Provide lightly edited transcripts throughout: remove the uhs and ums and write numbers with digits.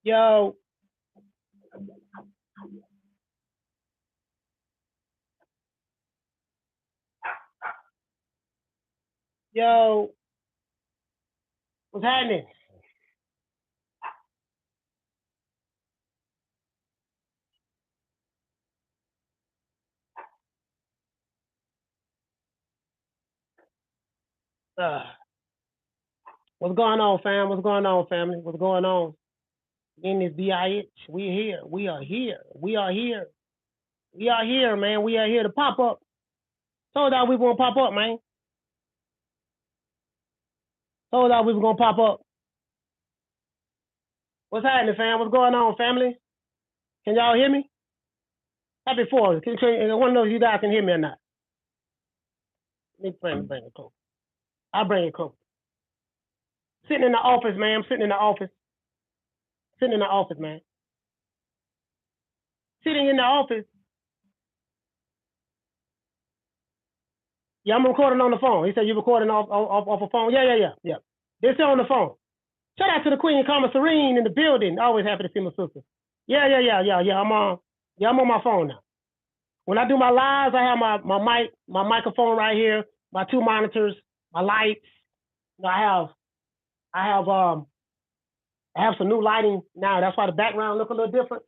Yo, yo, what's happening? Uh, what's going on, fam? What's going on, family? What's going on? In this BIH, we here. We are here. We are here. We are here, man. We are here to pop up. Told y'all we were gonna pop up, man. Told y'all we were gonna pop up. What's happening, fam? What's going on, family? Can y'all hear me? Happy 4th. I want to know if you guys can hear me or not. Let me bring it close. I'll bring it close. Sitting in the office, man. I'm sitting in the office. Sitting in the office, man. Sitting in the office. Yeah, I'm recording on the phone. He said you're recording off a phone. Yeah. They're still on the phone. Shout out to the Queen, Karma Serene in the building. Always happy to see my sister. Yeah. I'm on my phone now. When I do my lives, I have my microphone right here, my 2 monitors, my lights. You know, I have some new lighting now. That's why the background look a little different.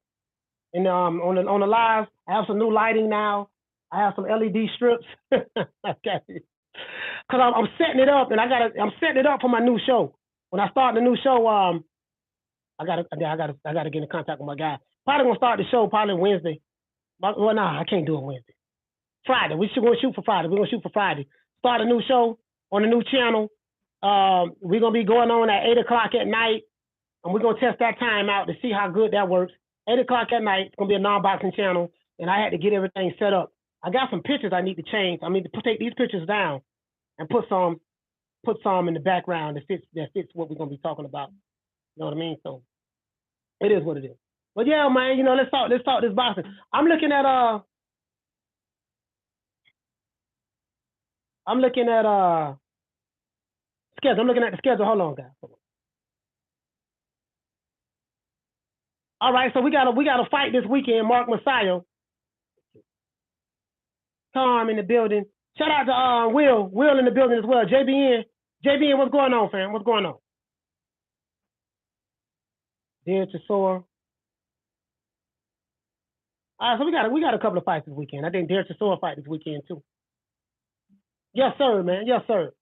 And on the live, I have some new lighting now. I have some LED strips. Okay. Cause I'm setting it up, and I'm setting it up for my new show. When I start the new show, I gotta get in contact with my guy. Probably gonna start the show probably Wednesday. Well, nah, I can't do it Wednesday. Friday. We're gonna shoot for Friday. We're gonna shoot for Friday. Start a new show on a new channel. We're gonna be going on at 8 o'clock at night, and we're gonna test that time out to see how good that works. 8 o'clock at night. It's gonna be a non-boxing channel, and I had to get everything set up. I got some pictures I need to change. I mean, to take these pictures down and put some in the background that fits what we're gonna be talking about. You know what I mean? So it is what it is. But yeah, man, you know, let's talk this boxing. I'm looking at schedule. I'm looking at the schedule. Hold on, guys. Hold on. All right, so we got a fight this weekend. Mark Messiah, Tom in the building. Shout out to Will in the building as well. JBN, what's going on, fam? What's going on? Dear to soar. All right, so we got a couple of fights this weekend. I think Dare to Soar fight this weekend too. Yes, sir, man. Yes, sir.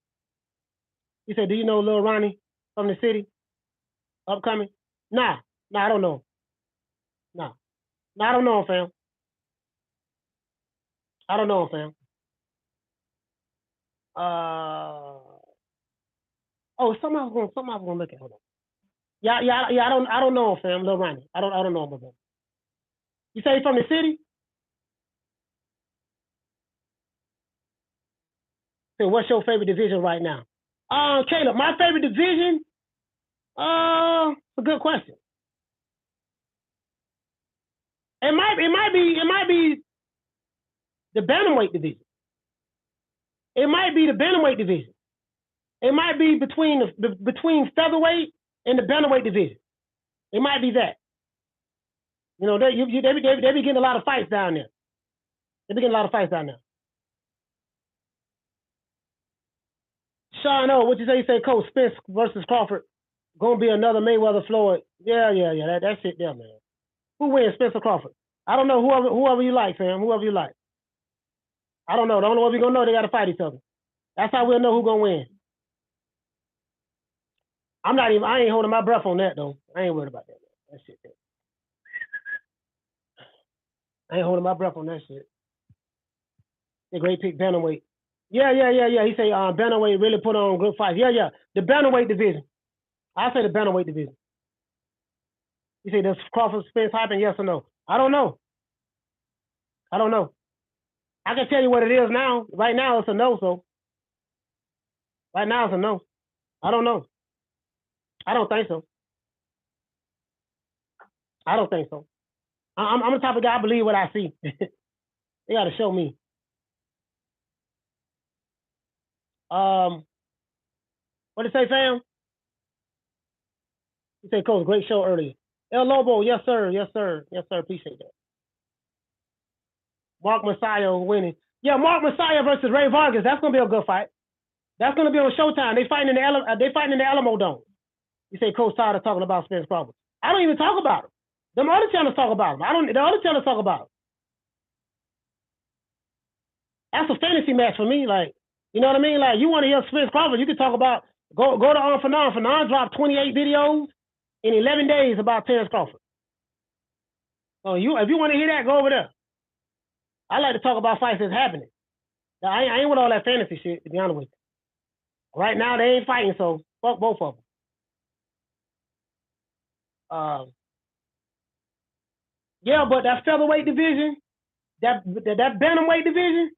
He said, "Do you know Lil Ronnie from the city? Upcoming?" Nah, I don't know. Nah, I don't know him, fam. I don't know him, fam. Something I was gonna look at. Hold on. Yeah. I don't know him, fam. Lil Ronnie. I don't know him, bro. You say he's from the city? So what's your favorite division right now? Caleb, my favorite division. A good question. It might be the bantamweight division. It might be the bantamweight division. It might be between featherweight and the bantamweight division. It might be that. You know, they be getting a lot of fights down there. They be getting a lot of fights down there. Sean O, what you say? You say Coach Spence versus Crawford. Gonna be another Mayweather Floyd. Yeah. That's it there, man. Who wins, Spence or Crawford? I don't know. Whoever you like, fam. Whoever you like. I don't know. The only way we gonna know they gotta fight each other. That's how we'll know who gonna win. I ain't holding my breath on that though. I ain't worried about that. That shit. I ain't holding my breath on that shit. The great pick bantamweight. Yeah. He say bantamweight really put on good fights. Yeah. The bantamweight division. I say the bantamweight division. You say does Crawford Spence happen? Yes or no? I don't know. I can tell you what it is now. Right now it's a no. So right now it's a no. I don't know. I don't think so. I don't think so. I'm the type of guy I believe what I see. They got to show me. What did it say, fam? You said, Coach, great show earlier. El Lobo, yes, sir. Yes, sir. Yes, sir. Appreciate that. Mark Messiah winning. Yeah, Mark Messiah versus Ray Vargas. That's gonna be a good fight. That's gonna be on Showtime. They fighting in the Alamo Dome. You say Coach Todd is talking about Spence Crawford. I don't even talk about him. Them other channels talk about him. The other channels talk about him. That's a fantasy match for me. Like, you know what I mean? Like, you want to hear Spence Crawford, you can talk about go to Fanon. Fanon dropped 28 videos in 11 days about Terence Crawford. So if you want to hear that, go over there. I like to talk about fights that's happening. Now, I ain't with all that fantasy shit, to be honest with you. Right now, they ain't fighting, so fuck both of them. Yeah, but that featherweight division, that bantamweight division,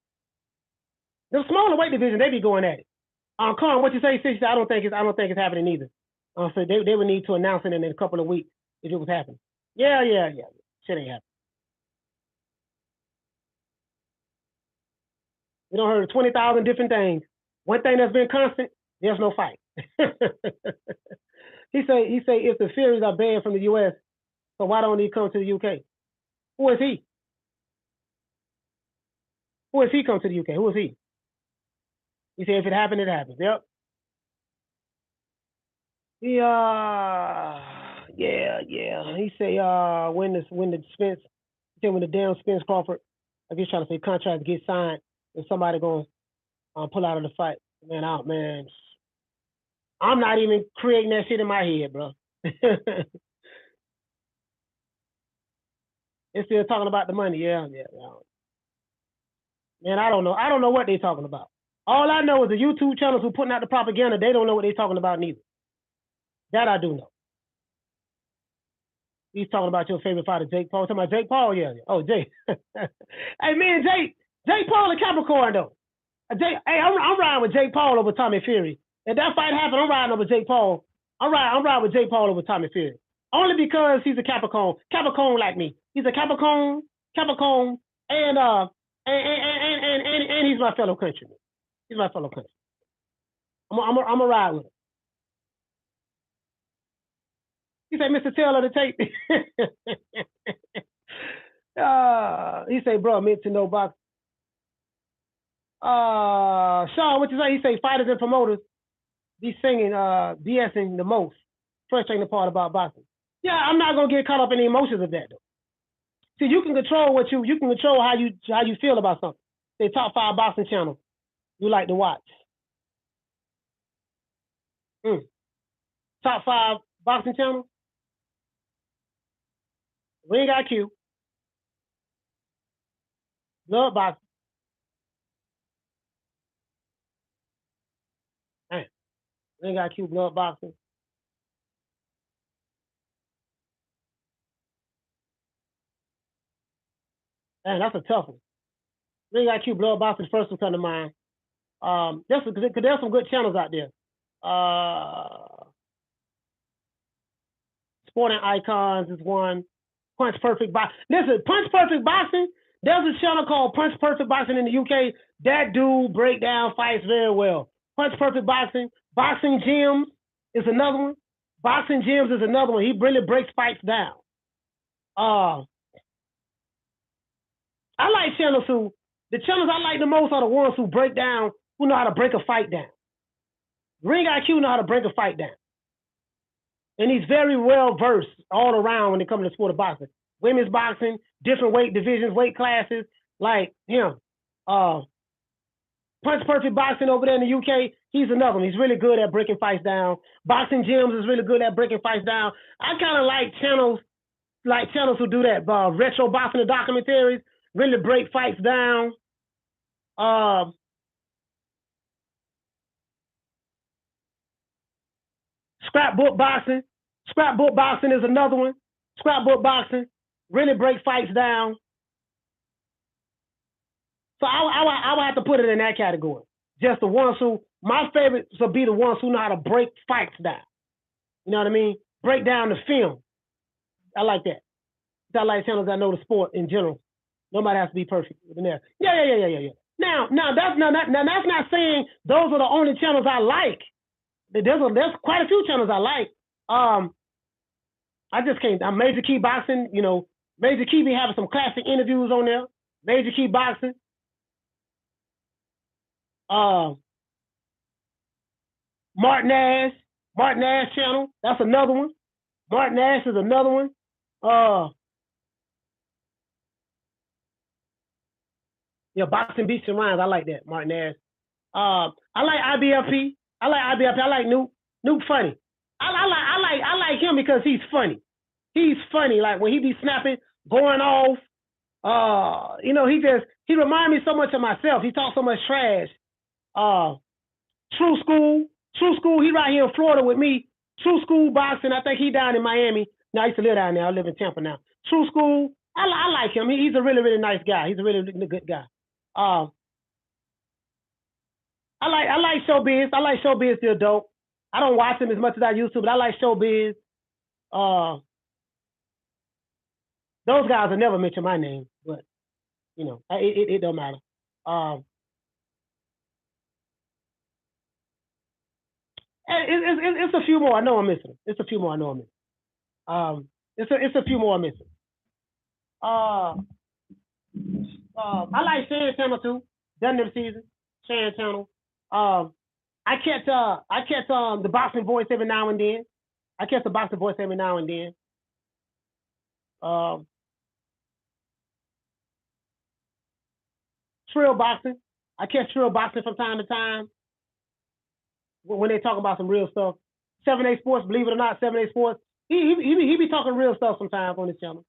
the smaller weight division, they be going at it. Con, what you say, 60? I don't think it's happening either. So they would need to announce it in a couple of weeks if it was happening. Yeah. Shit ain't happening. We don't heard 20,000 different things. One thing that's been constant, there's no fight. He say if the Furies are banned from the U.S., so why don't he come to the U.K.? Who is he? Who is he come to the U.K.? Who is he? He said if it happened, it happens. Yep. Yeah. He say when the damn Spence Crawford, I guess trying to say contract get signed, and somebody gonna pull out of the fight. Man, I'm not even creating that shit in my head, bro. They're still talking about the money. Yeah. Man, I don't know what they're talking about. All I know is the YouTube channels who putting out the propaganda, they don't know what they're talking about neither. That I do know. He's talking about your favorite fighter, Jake Paul. Talking about Jake Paul, yeah. Oh, Jake. Hey, man, Jake Paul and Capricorn, though. I'm riding with Jake Paul over Tommy Fury. If that fight happened, I'm riding over Jake Paul. I'm riding with Jake Paul over Tommy Fury. Only because he's a Capricorn. Capricorn like me. He's a Capricorn, and he's my fellow countryman. He's my fellow countryman. I'm a ride with him. He said, Mr. Taylor, to take. He said, bro, meant to know boxing. Sean, what you say? He say fighters and promoters be singing, BSing the most. Frustrating part about boxing. Yeah, I'm not gonna get caught up in the emotions of that though. See, you can control you can control how you feel about something. Say top 5 boxing channels you like to watch. Top 5 boxing channels. Ring IQ, Blood Boxing. Ring IQ, Blood Boxing. Man, that's a tough one. Ring IQ, Blood Boxing first one come to mind. There's some good channels out there. Sporting Icons is one. Punch Perfect Boxing. Listen, Punch Perfect Boxing. There's a channel called Punch Perfect Boxing in the UK. That dude break down fights very well. Punch Perfect Boxing. Boxing Gyms is another one. Boxing Gyms is another one. He really breaks fights down. I like channels the channels I like the most are the ones who break down, who know how to break a fight down. Ring IQ know how to break a fight down. And he's very well versed all around when it comes to the sport of boxing. Women's boxing, different weight divisions, weight classes, like him. Punch Perfect Boxing over there in the UK, he's another one. He's really good at breaking fights down. Boxing Gyms is really good at breaking fights down. I kind of like channels who do that. Retro boxing documentaries, really break fights down. Scrapbook Boxing. Scrapbook Boxing is another one. Scrapbook Boxing really break fights down. So I would have to put it in that category. Just the ones who, my favorites would be the ones who know how to break fights down. You know what I mean? Break down the film. I like that. I like channels that know the sport in general. Nobody has to be perfect in there. Yeah. Now that's not saying those are the only channels I like. There's quite a few channels I like. I just can't. I'm Major Key Boxing. You know, Major Key be having some classic interviews on there. Major Key Boxing. Uh, Martin Nash. Martin Nash channel. That's another one. Martin Nash is another one. Yeah, Boxing Beats and Rhymes. I like that. Martin Nash. I like IBLP. I like IBLP. I like Nuke. Nuke funny. I like him because he's funny. He's funny. Like when he be snapping, going off. You know, he reminds me so much of myself. He talks so much trash. True School. True School. He right here in Florida with me. True School Boxing. I think he down in Miami. No, I used to live down there. I live in Tampa now. True School. I like him. He's a really, really nice guy. He's a really, really good guy. I like Showbiz. I like Showbiz still dope. I don't watch him as much as I used to, but I like Showbiz. Those guys will never mention my name, but you know, it don't matter. It's a few more. I know I'm missing. It's a few more. I know I'm missing. It's a few more I'm missing. I like Shan Channel too. Done them season. Shan Channel. I catch the Boxing Voice every now and then. I catch the Boxing Voice every now and then. Trill Boxing. I catch Trill Boxing from time to time when they talk about some real stuff. 7A Sports, believe it or not, 7A Sports. He be talking real stuff sometimes on his channel.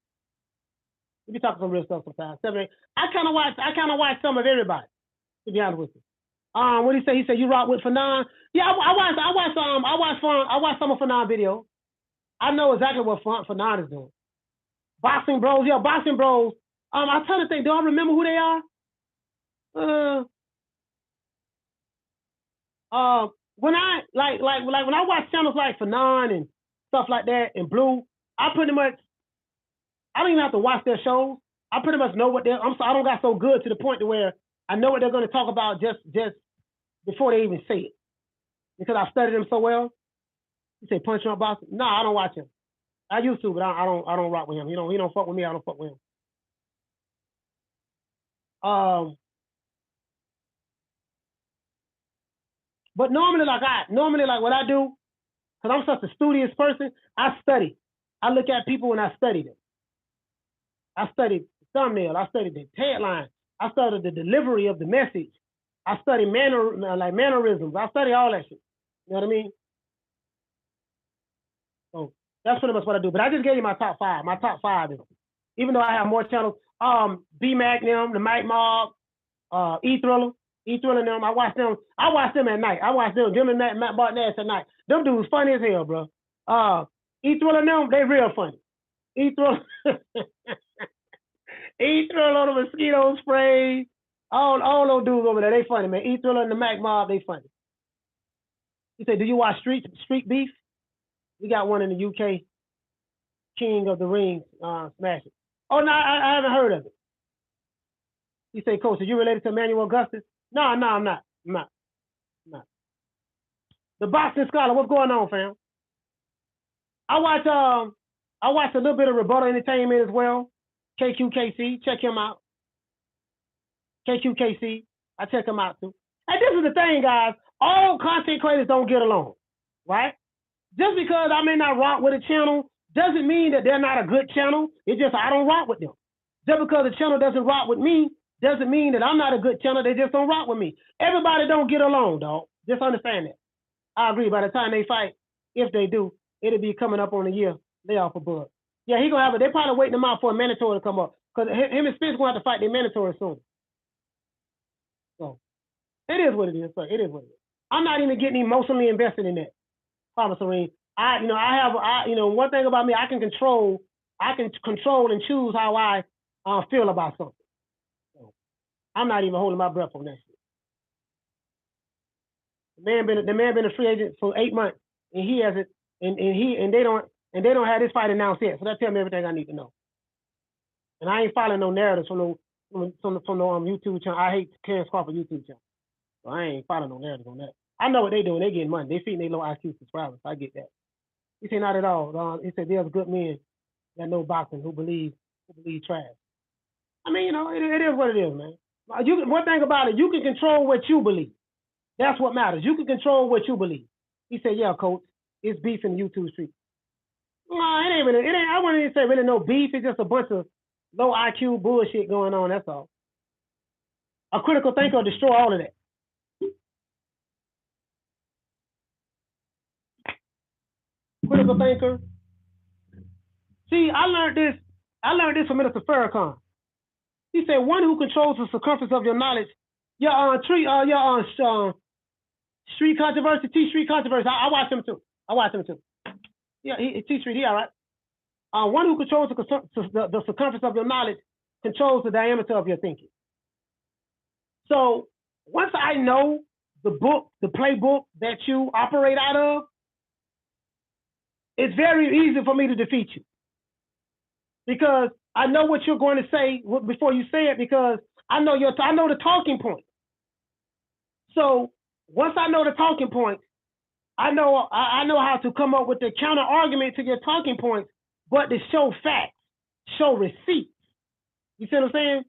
He be talking some real stuff sometimes. 7A. I kind of watch some of everybody. To be honest with you. What he said? He said you rock with Fanon. Yeah, I watch some of Fanon videos. I know exactly what Fanon is doing. Boxing Bros, yeah, Boxing Bros. I'm trying to think. Do I remember who they are? When I like when I watch channels like Fanon and stuff like that and Blue, I don't even have to watch their shows. I pretty much know what I don't got so good to the point to where I know what they're going to talk about just before they even say it, because I studied them so well. You say Punch Drunk Boxing? No, I don't watch him. I used to, but I don't rock with him. He don't fuck with me. I don't fuck with him. But normally what I do, because I'm such a studious person, I study. I look at people and I study them. I studied the thumbnail. I studied the headline. I studied the delivery of the message. I study mannerisms. I study all that shit. You know what I mean? So that's pretty much what I do. But I just gave you my top five. My top five is, even though I have more channels, B Magnum, the Mike Mob, E-Thriller and them. I watch them at night. I watch them and Matt Bartnett at night. Them dudes funny as hell, bro. E-Thriller and them, they real funny. E-Thriller on the mosquito spray. All those dudes over there, they funny, man. E-Thriller and the Mac Mob, they funny. He said, do you watch Street Beef? We got one in the UK. King of the Ring, smash it. Oh, no, I haven't heard of it. He said, Coach, are you related to Emmanuel Augustus? No, I'm not. The Boxing Scholar, what's going on, fam? I watch a little bit of Rebuttal Entertainment as well. KQKC, check him out. KQKC, I check him out too. And this is the thing, guys. All content creators don't get along, right? Just because I may not rock with a channel doesn't mean that they're not a good channel. It's just I don't rock with them. Just because a channel doesn't rock with me doesn't mean that I'm not a good channel. They just don't rock with me. Everybody don't get along, dog. Just understand that. I agree. By the time they fight, if they do, it'll be coming up on a year. They off a bud. Yeah, he gonna have it. They probably waiting him out for a mandatory to come up, because him and Spence gonna have to fight their mandatory soon. So it is what it is. So it is what it is. I'm not even getting emotionally invested in that. Promise, Serene. One thing about me, I can control and choose how I feel about something. So I'm not even holding my breath on that shit. The man been a free agent for 8 months, and he hasn't, and they don't have this fight announced yet. So that tells me everything I need to know. And I ain't following no narratives from no YouTube channel. I hate Terrence Crawford YouTube channel. So I ain't following no narratives on that. I know what they doing. They getting money. They feeding their low IQ subscribers. I get that. He said, not at all. He said, there's good men that know boxing who believe trash. I mean, it is what it is, man. One thing about it, you can control what you believe. That's what matters. You can control what you believe. He said, yeah, coach, it's beef in the YouTube street. No, it ain't really, I wouldn't even say really no beef. It's just a bunch of low IQ bullshit going on, that's all. A critical thinker will destroy all of that. Critical thinker. See, I learned this from Minister Farrakhan. He said, one who controls the circumference of your knowledge, your street controversy, T-Street controversy. I watch him too. Yeah, T-Street, he all right. One who controls the circumference of your knowledge controls the diameter of your thinking. So once I know the book, the playbook that you operate out of, it's very easy for me to defeat you. Because I know what you're going to say before you say it, because I know the talking point. So once I know the talking point, I know how to come up with the counter argument to your talking points, but to show facts, show receipts. You see what I'm saying?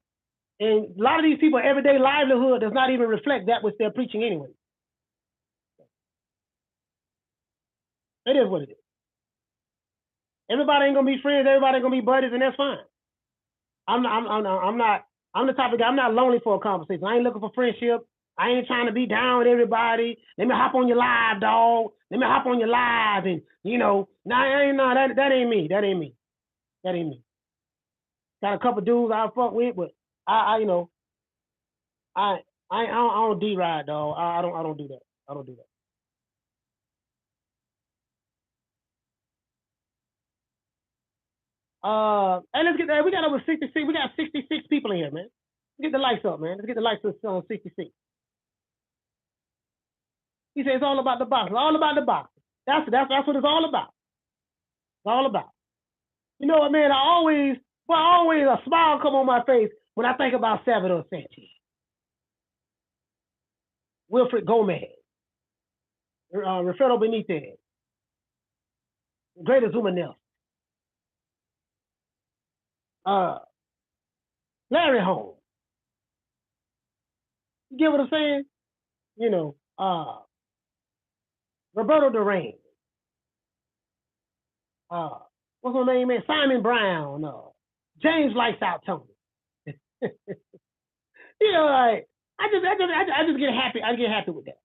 And a lot of these people, everyday livelihood does not even reflect that which they're preaching anyway. It is what it is. Everybody ain't gonna be friends. Everybody ain't gonna be buddies, and that's fine. I'm the type of guy. I'm not lonely for a conversation. I ain't looking for friendship. I ain't trying to be down with everybody. Let me hop on your live, dog. Let me hop on your live, and that ain't me. That ain't me. Got a couple dudes I fuck with, but I don't D-ride, dog. I don't do that. I don't do that. Hey, let's get that. We got over 66. We got 66 people in here, man. Let's get the lights up, man. Let's get the lights up on 66. He said it's all about the boxing. All about the boxing. That's what it's all about. It's all about. You know what, man? Always a smile come on my face when I think about Salvador Sanchez, Wilfred Gomez, Rafael Benitez, Greater Zuma Nelson, Larry Holmes. You get what I'm saying? Roberto Duran. What's her name, man? Simon Brown. James Lights Out Tony. Like I just get happy. I get happy with that.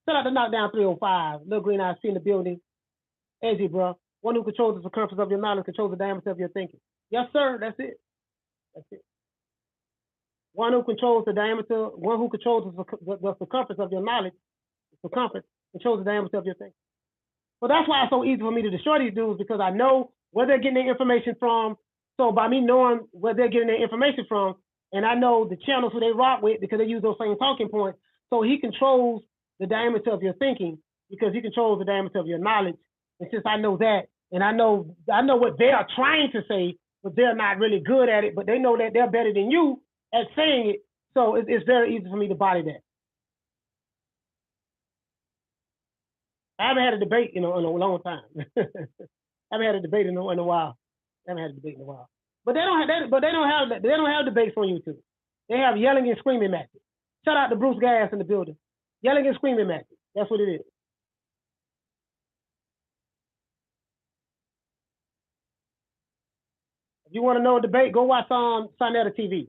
Shout out to Knockdown 305. Lil Green Eyes in the building. Easy, bro. One who controls the circumference of your knowledge controls the diameter of your thinking. Yes, sir. That's it. One who controls the diameter, one who controls the circumference of your knowledge, the circumference controls the diameter of your thinking. So that's why it's so easy for me to destroy these dudes, because I know where they're getting their information from. So by me knowing where they're getting their information from, and I know the channels who they rock with because they use those same talking points, so he controls the diameter of your thinking because he controls the diameter of your knowledge. And since I know that, and I know what they are trying to say, but they're not really good at it, but they know that they're better than you at saying it. So it's very easy for me to body that. I haven't had a debate, in a long time. I haven't had a debate in a while. But they don't have debates on YouTube. They have yelling and screaming matches. Shout out to Bruce Gas in the building. Yelling and screaming matches. That's what it is. If you want to know a debate, go watch Sonetta TV.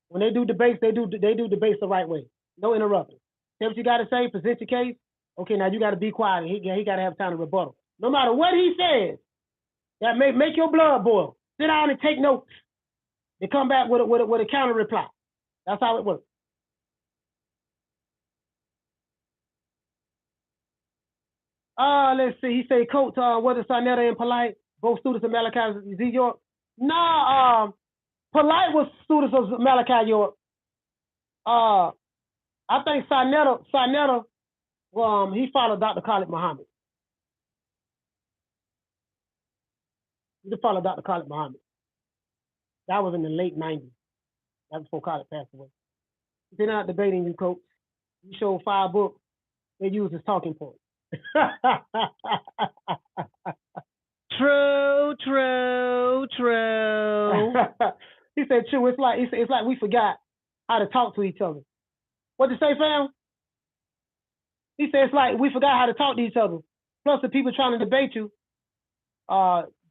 When they do debates, they do debates the right way. No interrupting. Say what you got to say. Present your case. Okay, now you got to be quiet. He got to have time to rebuttal. No matter what he says, that make your blood boil. Sit down and take notes. They come back with a counter reply. That's how it works. Let's see. He say, Coach, whether Sonetta and Polite, both students of Malachi Z. York. No, Polite was students of Malachi York. I think Sonetta, he followed Dr. Khalid Muhammad. He followed Dr. Khalid Muhammad. That was in the late 90s. That was before Khalid passed away. They're not debating you, Coach. You showed 5 books. They use as talking points. True, true, true. He said, "True." It's like we forgot how to talk to each other. What you say, fam? He said it's like we forgot how to talk to each other. Plus, the people trying to debate you,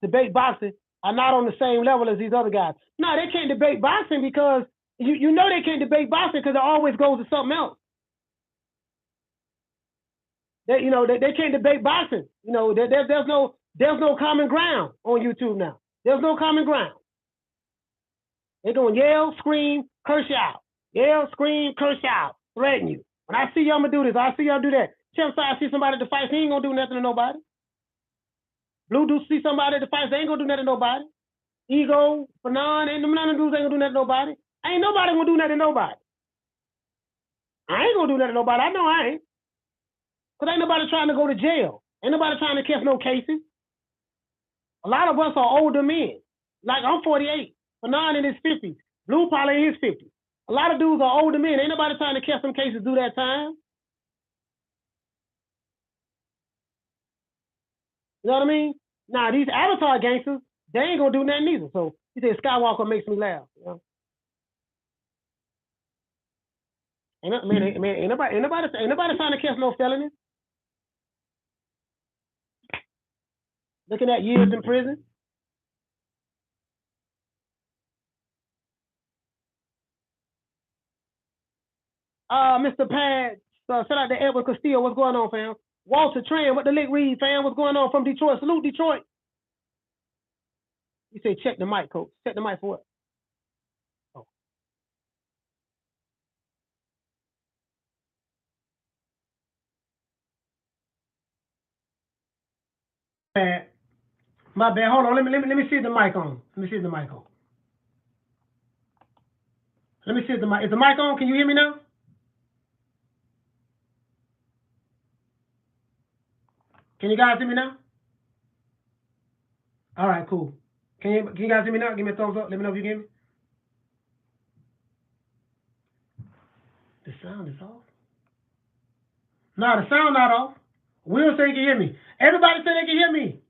debate boxing, are not on the same level as these other guys. No, they can't debate boxing because you know they can't debate boxing because it always goes to something else. They can't debate boxing. There's no common ground on YouTube now. There's no common ground. They're going to yell, scream, curse you out. Yell, scream, curse you out, threaten you. When I see y'all, I'm going to do this. I see y'all do that. Chimp side see somebody at the fight, he ain't going to do nothing to nobody. Blue do see somebody at the fight, they ain't going to do nothing to nobody. Ego, Fanon, and none of them dudes ain't going to do nothing to nobody. Ain't nobody going to do nothing to nobody. I ain't going to do nothing to nobody. I know I ain't. Because ain't nobody trying to go to jail. Ain't nobody trying to catch no cases. A lot of us are older men. Like, I'm 48. Fanon in his 50s. Blue probably in his 50s. A lot of dudes are older men. Ain't nobody trying to catch some cases do that time. You know what I mean? Now, these Avatar gangsters, they ain't going to do nothing either. So, he said Skywalker makes me laugh. You know? Ain't nobody trying to catch no felonies. Looking at years in prison. Mr. Pad, shout out to Edward Castillo. What's going on, fam? Walter Tran, what the lick read, fam? What's going on from Detroit? Salute, Detroit. You say check the mic, coach. Check the mic for what? Oh. My bad. Hold on. Let me see if the mic on. Let me see if the mic on. Let me see if the mic. Is the mic on? Can you hear me now? Can you guys hear me now? All right, cool. Can you guys hear me now? Give me a thumbs up. Let me know if you can hear me. The sound is off. No, the sound not off. Will say he can hear me. Everybody say they can hear me.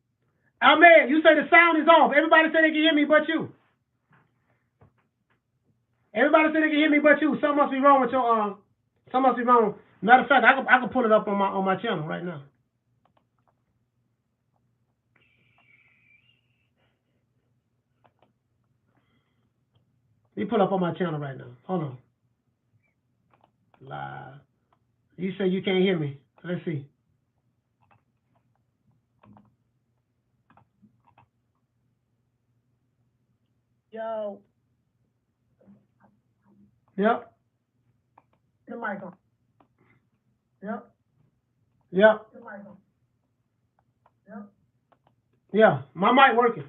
Ahmed, you say the sound is off. Everybody say they can hear me but you. Everybody say they can hear me but you. Something must be wrong with your something must be wrong. Matter of fact, I can pull it up on my channel right now. Let me pull up on my channel right now. Hold on. Live. You say you can't hear me. Let's see. Yo. Yep. The mic on. Yep. Yep. The mic on. Yep. Yeah, my mic working.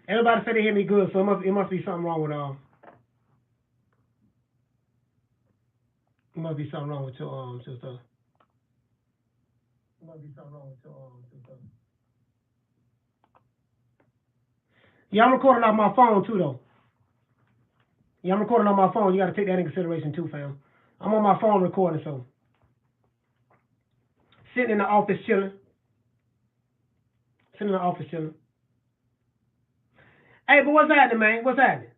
Everybody say they hear me good, so it must be something wrong with It must be something wrong with your sister. It must be something wrong with your sister. Yeah, I'm recording off my phone too though. Yeah, I'm recording on my phone. You got to take that in consideration too, fam. I'm on my phone recording, so sitting in the office chilling. Sitting in the office chilling. Hey, but what's happening, man? What's happening?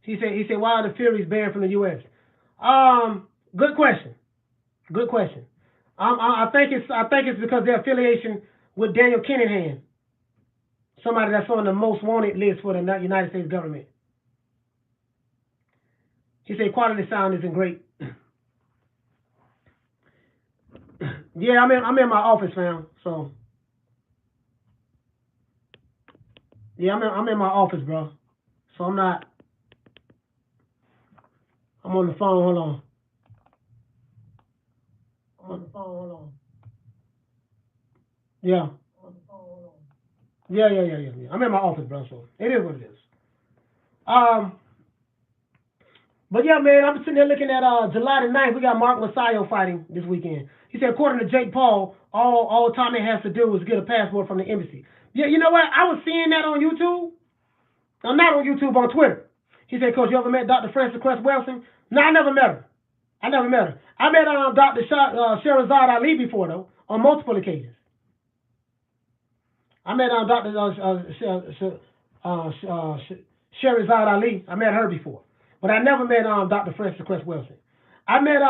He said, why are the Furies banned from the U.S.? Good question. Good question. I think it's because their affiliation with Daniel Kinahan, somebody that's on the most wanted list for the United States government. He said quality sound isn't great. Yeah, I'm in my office, fam. So yeah, I'm in my office, bro. So I'm not. I'm on the phone. Hold on. I'm on the phone. Hold on. Yeah. On the phone. Hold on. Yeah. I'm in my office, bro. So it is what it is. But yeah, man, I'm sitting there looking at July the 9th. We got Mark Masayo fighting this weekend. He said, according to Jake Paul, all Tommy has to do is get a passport from the embassy. Yeah, you know what? I was seeing that on YouTube. I'm not on YouTube, on Twitter. He said, Coach, you ever met Dr. Frances Cress Welsing? No, I never met her. I never met her. I met Dr. Sherazad Ali before, though, on multiple occasions. I met Dr. Sherazad Ali. I met her before. But I never met Dr. Frances Cress Welsing. I met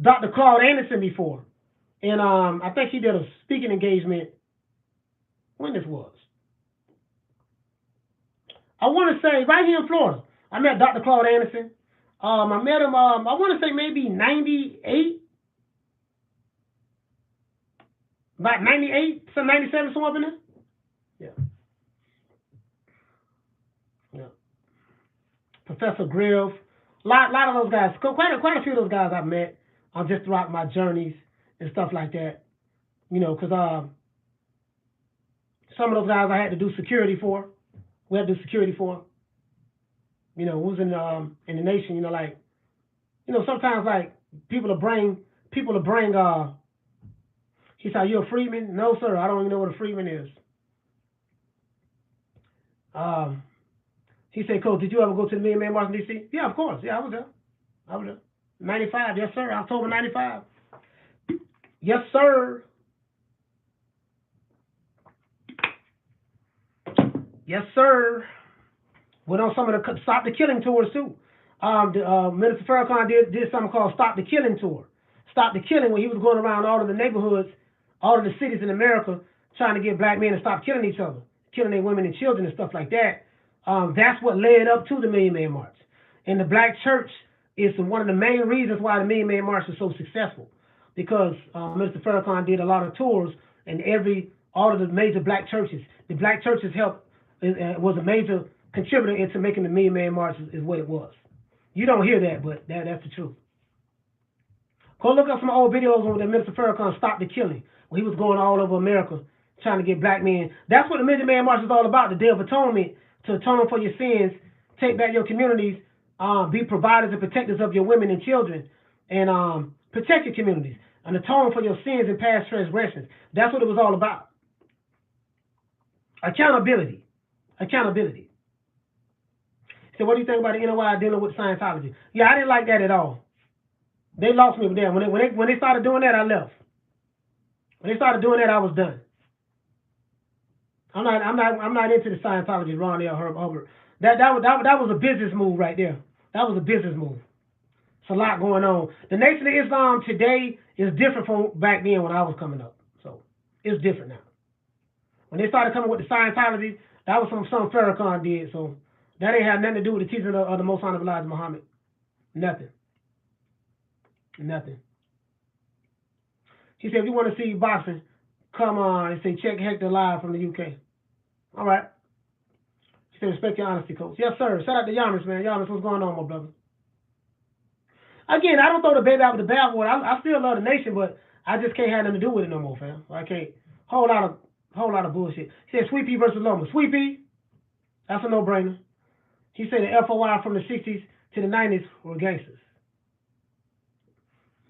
Dr. Claude Anderson before. And I think he did a speaking engagement when this was. I want to say right here in Florida. I met Dr. Claude Anderson. I met him, I want to say maybe 98. About 98, some 97, somewhere up in there. Yeah. Professor Griff. A lot of those guys. Quite a few of those guys I've met just throughout my journeys and stuff like that. You know, because some of those guys I had to do security for. We had to do security for. You know, who's in the nation, you know, like, you know, sometimes like people will bring he said, are you a freedman? No, sir, I don't even know what a freedman is. He said, Coach, did you ever go to the Million Man March in D.C.? Yeah, of course. Yeah, I was there. 95, yes, sir. October 95. Yes, sir. Yes, sir. Went on some of the Stop the Killing tours, too. Minister Farrakhan did something called Stop the Killing tour. Stop the Killing, when he was going around all of the neighborhoods, all of the cities in America, trying to get black men to stop killing each other, killing their women and children and stuff like that. That's what led up to the Million Man March. And the black church is one of the main reasons why the Million Man March is so successful, because Minister Farrakhan did a lot of tours in all of the major black churches. The black churches was a major contributor into making the Million Man March is what it was. You don't hear that, but that's the truth. Go look up some old videos where the Minister Farrakhan stopped the killing, when he was going all over America trying to get black men. That's what the Million Man March is all about, the Day of Atonement, to atone for your sins, take back your communities, be providers and protectors of your women and children, and protect your communities, and atone for your sins and past transgressions. That's what it was all about. Accountability. Accountability. So what do you think about the NOI dealing with Scientology? Yeah, I didn't like that at all. They lost me with that. When they started doing that, I left. When they started doing that, I was done. I'm not into the Scientology, Ron L. Hubbard. That was a business move right there. That was a business move. It's a lot going on. The Nation of Islam today is different from back then when I was coming up. So it's different now. When they started coming with the Scientology, that was something Farrakhan did. So that ain't had nothing to do with the teaching of the Most Honorable Elijah Muhammad. Nothing. Nothing. He said, if you want to see boxing, come on and say, check Hector live from the UK. All right. He said, respect your honesty, Coach. Yes, sir. Shout out to Yamis, man. Yamis, what's going on, my brother? Again, I don't throw the baby out with the bathwater. I still love the nation, but I just can't have nothing to do with it no more, fam. I can't. Whole lot of bullshit. He said, Sweet Pea versus Loma. Sweet Pea, that's a no-brainer. He said the FOI from the 60s to the 90s were gangsters.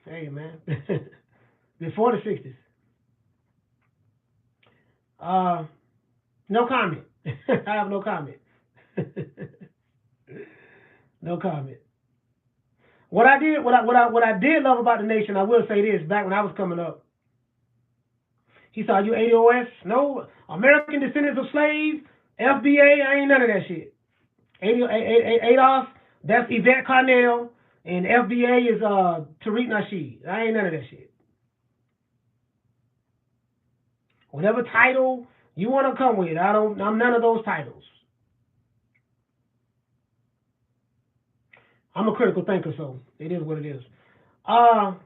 Hey, man. Before the 60s. No comment. I have no comment. No comment. What I did love about the nation, I will say this, back when I was coming up. He said, are you ADOS? No. American Descendants of Slaves, FBA, I ain't none of that shit. ADOS, that's Yvette Carnell, and FBA is Tariq Nasheed. I ain't none of that shit. Whatever title you want to come with, I'm none of those titles. I'm a critical thinker, so it is what it is. At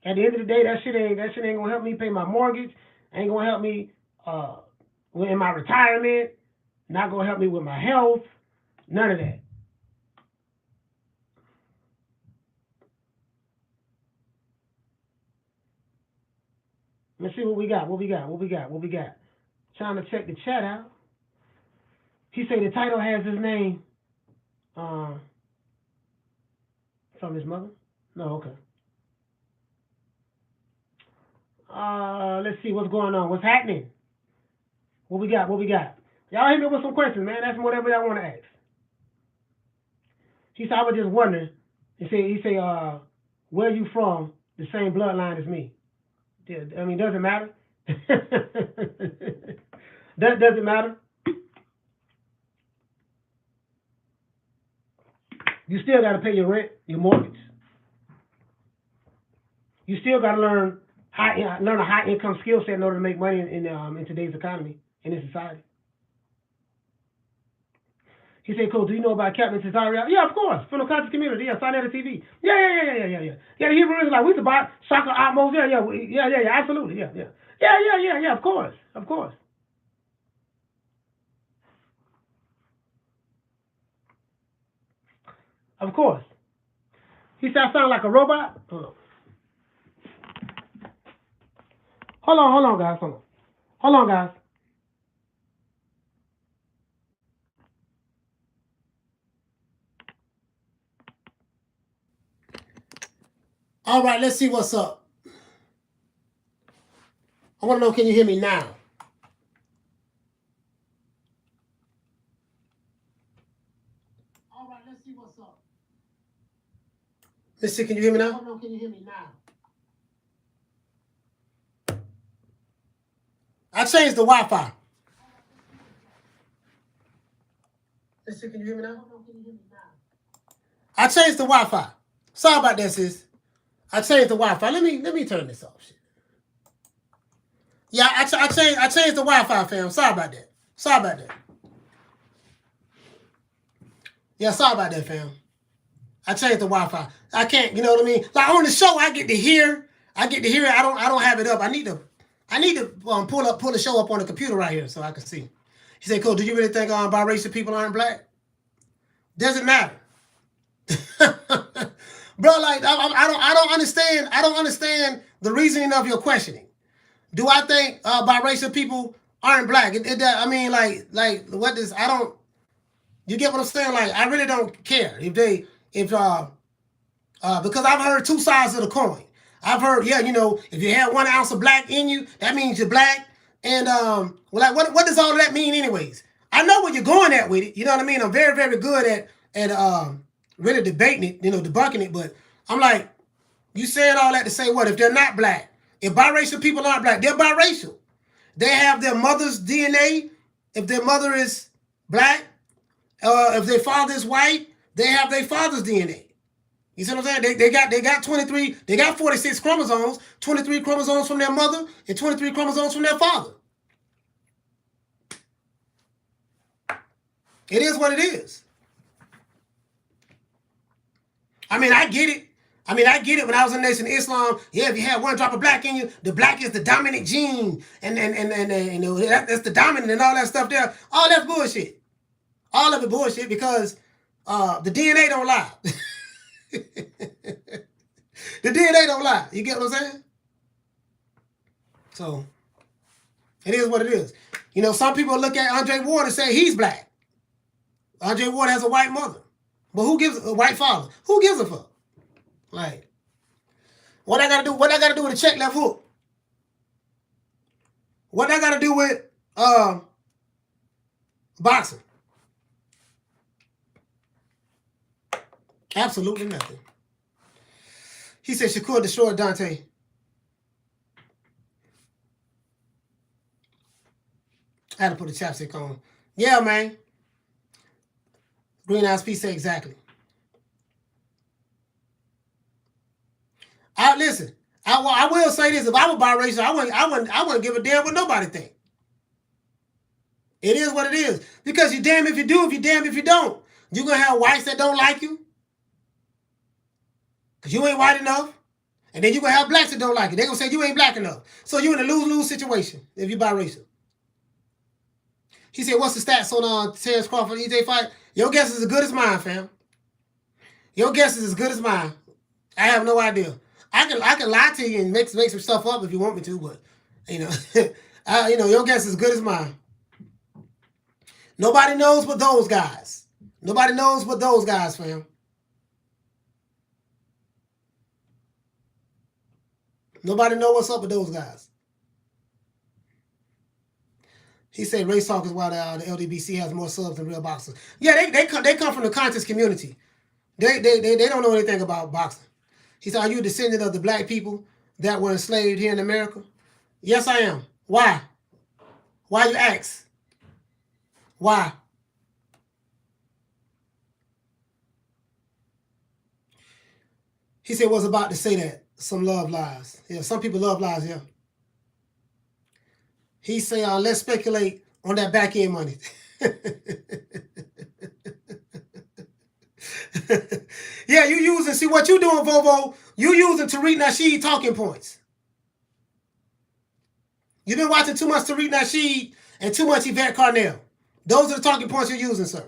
the end of the day, that shit ain't gonna help me pay my mortgage. Ain't gonna help me in my retirement. Not gonna help me with my health. None of that. Let's see what we got. Trying to check the chat out. He said the title has his name from his mother. No, okay. Let's see what's going on. What's happening? What we got? Y'all hit me with some questions, man. Ask me whatever y'all want to ask. He said, I was just wondering. He said, where you from? The same bloodline as me. I mean, does it matter? Does it matter? You still got to pay your rent, your mortgage. You still got to learn a high income skill set in order to make money in today's economy, in this society. He said, Coach, do you know about Captain Cesario? Yeah, of course. From the conscious community. Yeah, Sinetta TV. Yeah. Yeah, the Hebrew Israelite. We used to buy Shaka Atmos. Yeah, absolutely. Yeah, of course. Of course. He said, I sound like a robot? Hold on, guys. Hold on, guys. All right, let's see what's up. I want to know, can you hear me now? All right, let's see what's up. Let's see, can you hear me now? I want to know, can you hear me now? I changed the Wi-Fi. Let's see, can you hear me now? I changed the Wi-Fi. Sorry about that, sis. I changed the Wi-Fi. Let me turn this off. Shit. Yeah, I changed the Wi-Fi, fam. Sorry about that. Yeah, sorry about that, fam. I changed the Wi-Fi. I can't, you know what I mean? Like on the show, I get to hear it. I don't have it up. I need to pull the show up on the computer right here so I can see. He said, Coach, do you really think biracial people aren't black? Doesn't matter. Bro, like I don't understand. I don't understand the reasoning of your questioning. Do I think biracial people aren't black? I mean, like what does I don't. You get what I'm saying? Like I really don't care because I've heard two sides of the coin. I've heard, yeah, you know, if you have 1 ounce of black in you, that means you're black. And like what does all of that mean, anyways? I know where you're going at with it. You know what I mean? I'm very, very good at really debating it, you know, debunking it. But I'm like, you saying all that to say what? If they're not black, if biracial people aren't black, they're biracial. They have their mother's DNA. If their mother is black, if their father is white, they have their father's DNA. You see what I'm saying? They got 23, they got 46 chromosomes, 23 chromosomes from their mother and 23 chromosomes from their father. It is what it is. I mean, I get it. When I was in the Nation of Islam, yeah, if you have 1 drop of black in you, the black is the dominant gene, and you know, that's the dominant and all that stuff there. All that's bullshit. All of it bullshit because the DNA don't lie. The DNA don't lie. You get what I'm saying? So it is what it is. You know, some people look at Andre Ward and say he's black. Andre Ward has a white mother, but who gives a white father? Who gives a fuck? Like, what I gotta do? What I gotta do with a check left hook? What I gotta do with boxing? Absolutely nothing. He said Shakur destroyed Dante. I had to put the chapstick on. Yeah, man. Green Eyes P said exactly. Listen. I will say this: if I were biracial, I wouldn't give a damn what nobody think. It is what it is because you damn if you do, if you damn if you don't. You're gonna have whites that don't like you because you ain't white enough, and then you're gonna have blacks that don't like you. They're gonna say you ain't black enough. So you're in a lose-lose situation if you're biracial. He said, "What's the stats on Terrence Crawford EJ fight?" Your guess is as good as mine, fam. Your guess is as good as mine. I have no idea. I can lie to you and make some stuff up if you want me to, but you know, your guess is as good as mine. Nobody knows but those guys. Nobody knows but those guys, fam. Nobody know what's up with those guys. He said race talk is why the LDBC has more subs than real boxers. Yeah, they come from the conscious community. They don't know anything about boxing. He said, are you a descendant of the black people that were enslaved here in America? Yes, I am. Why? Why you ask? Why? He said, was about to say that. Some love lies. Yeah, some people love lies, yeah. He said, let's speculate on that back end money. Yeah, you using, see what you doing, Vovo, you using Tariq Nasheed talking points. You've been watching too much Tariq Nasheed and too much Yvette Carnell. Those are the talking points you're using, sir.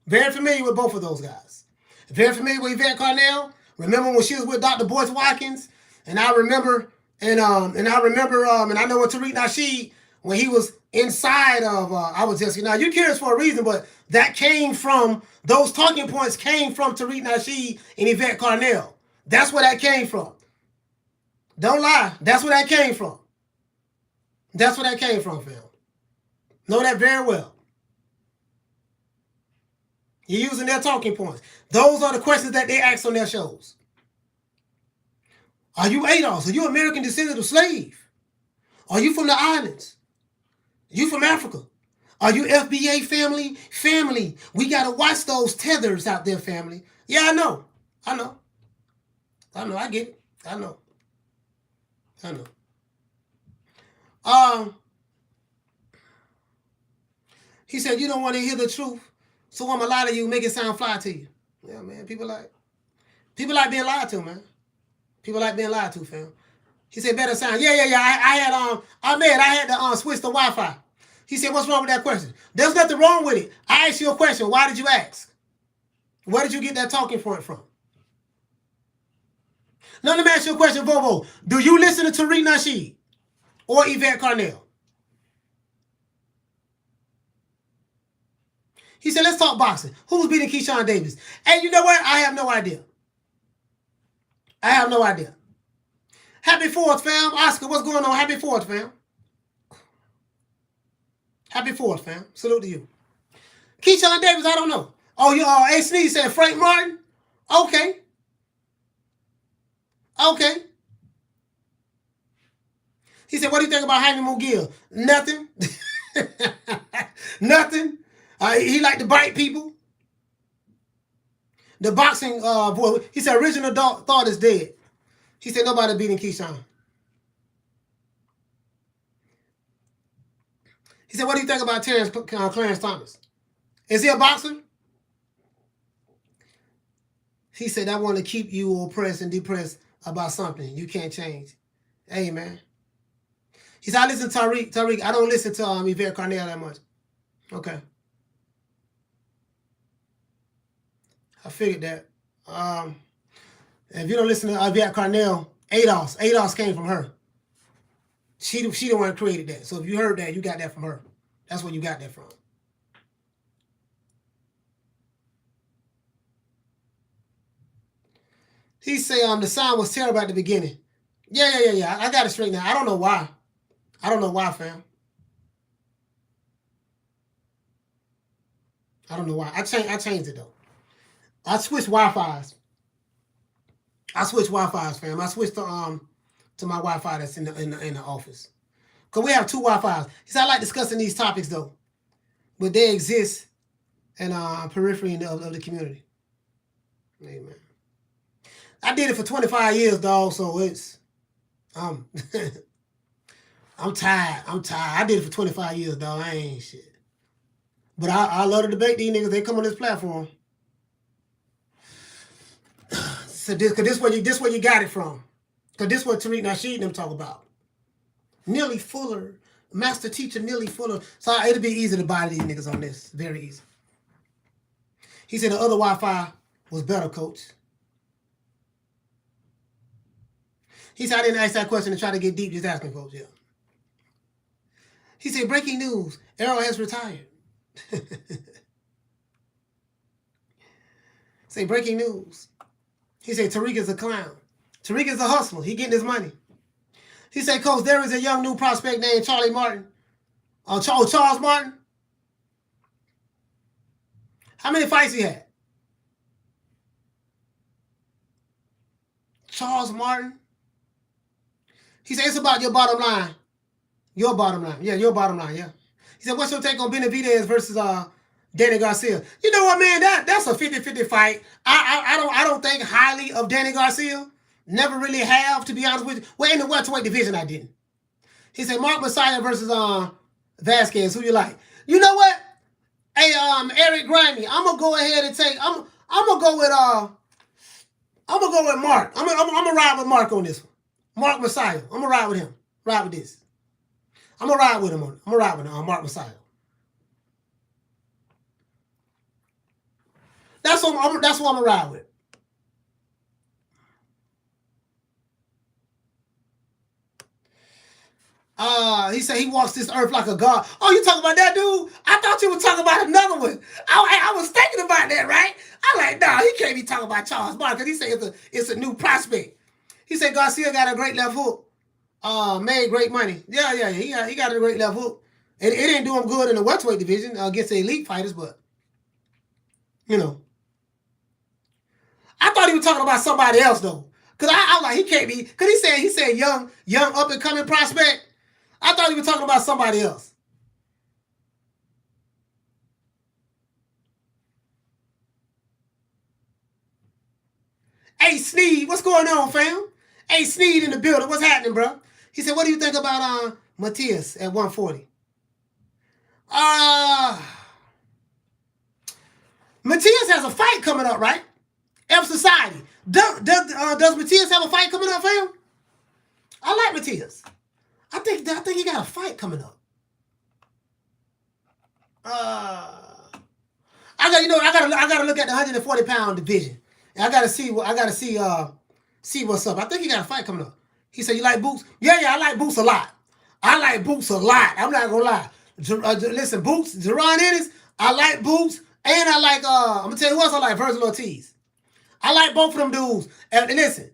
Very familiar with both of those guys. Very familiar with Yvette Carnell. Remember when she was with Dr. Boyce Watkins? And I remember, and I know with Tariq Nasheed, when he was inside of, I was just, now you're curious for a reason, but that came from, those talking points came from Tariq Nasheed and Yvette Carnell. That's where that came from. Don't lie. That's where that came from. That's where that came from, fam. Know that very well. You're using their talking points. Those are the questions that they ask on their shows. Are you ADOS? Are you American descendant of slave? Are you from the islands? You from Africa? Are you FBA family? Family. We got to watch those tethers out there, family. Yeah, I know. I get it. I know. He said, you don't want to hear the truth, so I'm going to lie to you, make it sound fly to you. Yeah, man. People like being lied to, man. People like being lied to, fam. He said, better sound. Yeah. I had to switch the Wi-Fi. He said, what's wrong with that question? There's nothing wrong with it. I asked you a question. Why did you ask? Where did you get that talking point from? Now let me ask you a question, Vovo. Do you listen to Tariq Nasheed or Yvette Carnell? He said, let's talk boxing. Who's beating Keyshawn Davis? Hey, you know what? I have no idea. Happy 4th, fam. Oscar, what's going on? Happy 4th, fam. Happy 4th, fam. Salute to you. Keyshawn Davis, I don't know. Oh, you A Sneeze said Frank Martin? Okay. He said, what do you think about Jaime Mugiel? Nothing. Nothing. He like to bite people. The boxing boy, he said, original thought is dead. He said, nobody beating Keyshawn. He said, what do you think about Clarence Thomas? Is he a boxer? He said, I want to keep you oppressed and depressed about something you can't change. Hey, man. He said, I listen to Tariq. I don't listen to Yvette Carnell that much. Okay. I figured that. If you don't listen to Yvette Carnell, ADOS came from her. She the one who created that. So if you heard that, you got that from her. That's where you got that from. He said the sound was terrible at the beginning. Yeah. I got it straight now. I don't know why. Fam. I don't know why. I changed it though. I switched Wi-Fi's. Fam. I switched to my Wi-Fi that's in the office. Cause we have 2 Wi-Fi's. He said I like discussing these topics though, but they exist in periphery of the community. Amen. I did it for 25 years, dog. So it's I'm tired. I did it for 25 years, dog. I ain't shit. But I love to debate these niggas. They come on this platform. So this where you got it from. Cause this what Tariq Nasheed and them talk about. Neely Fuller, master teacher Neely Fuller. So it'll be easy to buy these niggas on this. Very easy. He said the other Wi-Fi was better, coach. He said I didn't ask that question to try to get deep, just asking, coach. Yeah. He said breaking news: Errol has retired. Say breaking news. He said Tariq is a clown. Tariq is a hustler. He getting his money. He said, Coach, there is a young new prospect named Charlie Martin Charles Martin. How many fights he had? Charles Martin. He said, it's about your bottom line. Your bottom line. Yeah, your bottom line, yeah. He said, what's your take on Benavidez versus Danny Garcia? You know what, man? That's a 50-50 fight. I don't think highly of Danny Garcia. Never really have, to be honest with you. Well, in the welterweight division, I didn't. He said, Mark Messiah versus Vasquez. Who you like? You know what? Hey, Eric Grimey, I'm gonna go ahead and take. I'm gonna go with Mark. I'm gonna ride with Mark on this one. Mark Messiah. I'm gonna ride with him. Ride with this. I'm gonna ride with him. I'm gonna ride with Mark Messiah. That's what I'm gonna ride with. He said he walks this earth like a god. Oh, you talking about that dude? I thought you were talking about another one. I was thinking about that, right? I'm like, nah, he can't be talking about Charles Martin because he said it's a new prospect. He said Garcia got a great left hook. Made great money. Yeah. He got a great left hook. It didn't do him good in the welterweight division against the elite fighters, but you know. I thought he was talking about somebody else though. Cause I was like, he can't be, cause he said young up and coming prospect. I thought he was talking about somebody else. Hey, Sneed, what's going on, fam? Hey, Sneed in the building. What's happening, bro? He said, what do you think about Matias at 140? Matias has a fight coming up, right? F Society. Does Matias have a fight coming up, fam? I like Matias. I think he got a fight coming up. I gotta look at the 140-pound division. And I gotta see what's up. I think he got a fight coming up. He said, you like Boots? Yeah, I like Boots a lot. I like Boots a lot. I'm not gonna lie. Listen, Boots, Jerron Ennis, I like Boots, and I like I'm gonna tell you who else I like, Virgil Ortiz. I like both of them dudes. And listen,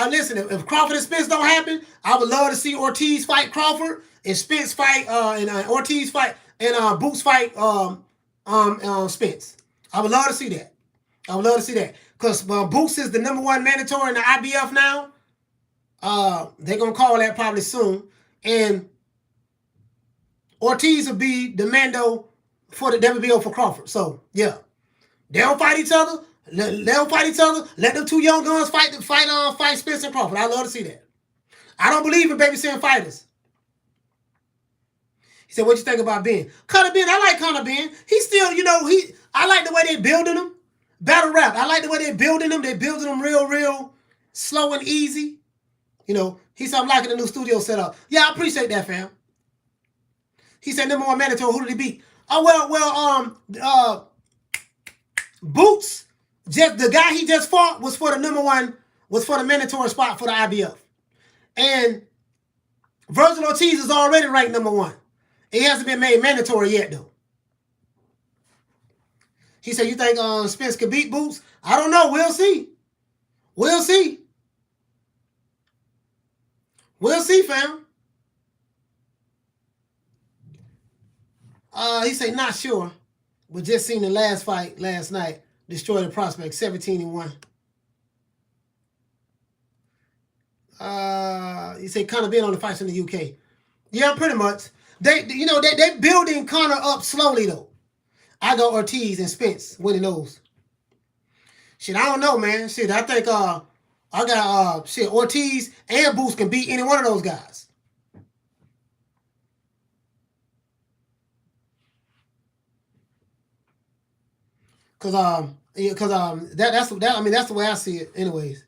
listen, if Crawford and Spence don't happen, I would love to see Ortiz fight Crawford and Spence fight and Ortiz fight and Boots fight Spence. I would love to see that. I would love to see that. Because Boots is the #1 mandatory in the IBF now. They're going to call that probably soon. And Ortiz will be the Mando for the WBO for Crawford. So, yeah. They don't fight each other. Let them fight each other. Let them two young guns fight Spence and Crawford. I love to see that. I don't believe in babysitting fighters. He said, what you think about Ben? Conor Ben, I like Conor Ben. He's still, I like the way they're building him. Battle rap. I like the way they're building him. They're building him real slow and easy. He said, I'm liking the new studio setup. Yeah, I appreciate that, fam. He said, #1 mandatory. Who did he beat? Boots. Just the guy he just fought was for the #1, was for the mandatory spot for the IBF. And Virgil Ortiz is already ranked #1. He hasn't been made mandatory yet, though. He said, you think Spence could beat Boots? I don't know. We'll see. We'll see. We'll see, fam. He said, not sure. But just seen the last fight last night. Destroy the prospect, 17-1. He said Conor Ben on the fights in the UK. Yeah, pretty much. They building Conor up slowly though. I go Ortiz and Spence winning those. Shit, I don't know, man. Shit, I think I got Ortiz and Boots can beat any one of those guys. That's the way I see it, anyways.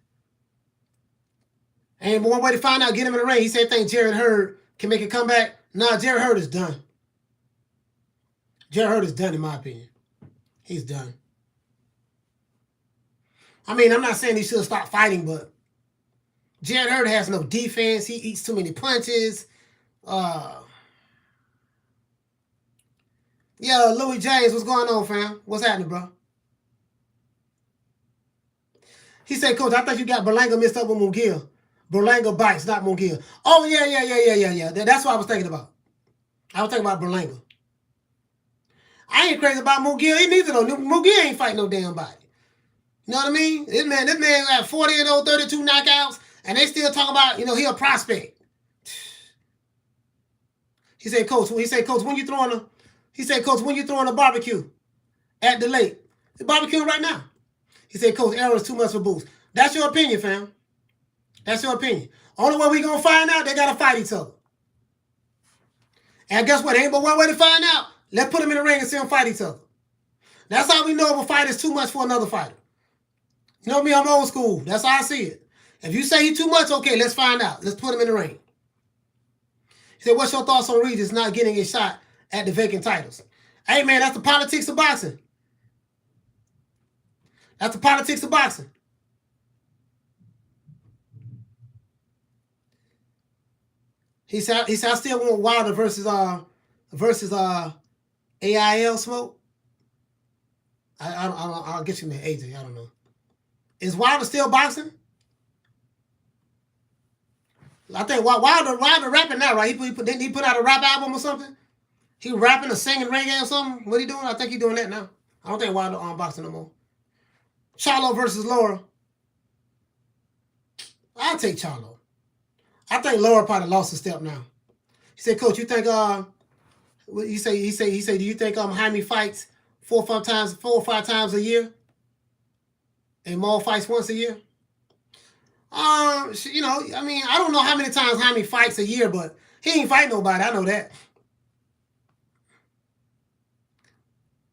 And one way to find out, get him in the ring. He said, think Jarrett Hurd can make a comeback. Nah, Jarrett Hurd is done. Jarrett Hurd is done, in my opinion. He's done. I mean, I'm not saying he should stop fighting, but Jarrett Hurd has no defense. He eats too many punches. Yeah, Louis James, what's going on, fam? What's happening, bro? He said, Coach, I thought you got Berlanga mixed up with Munguia. Berlanga bites, not Munguia. Oh, yeah. That's what I was thinking about. I was thinking about Berlanga. I ain't crazy about Mughal neither though. Mughal ain't fighting no damn body. You know what I mean? This man got 40-0, 32 knockouts, and they still talk about, he a prospect. He said, Coach, when you throwing a barbecue at the lake? The barbecue right now. He said, Coach, arrows too much for Boots. That's your opinion, fam. That's your opinion. Only way we gonna find out, they gotta fight each other. And guess what? There ain't but one way to find out. Let's put them in the ring and see them fight each other. That's how we know if a fight is too much for another fighter. You know me, I'm old school. That's how I see it. If you say he's too much, okay, let's find out. Let's put him in the ring. He said, what's your thoughts on Regis not getting a shot at the vacant titles? Hey, man, that's the politics of boxing. That's the politics of boxing. He said, I still want Wilder versus AIL Smoke. I'll get you, man, AJ. I don't know. Is Wilder still boxing? I think Wilder rapping now, right? Didn't he put out a rap album or something? He rapping or singing reggae or something? What he doing? I think he doing that now. I don't think Wilder on boxing no more. Charlo versus Laura. I'll take Charlo. I think Laura probably lost a step now. He said, Coach, you think he said, do you think Jaime fights 4 or 5 times a year? And Maul fights once a year? I don't know how many times Jaime fights a year, but he ain't fight nobody. I know that.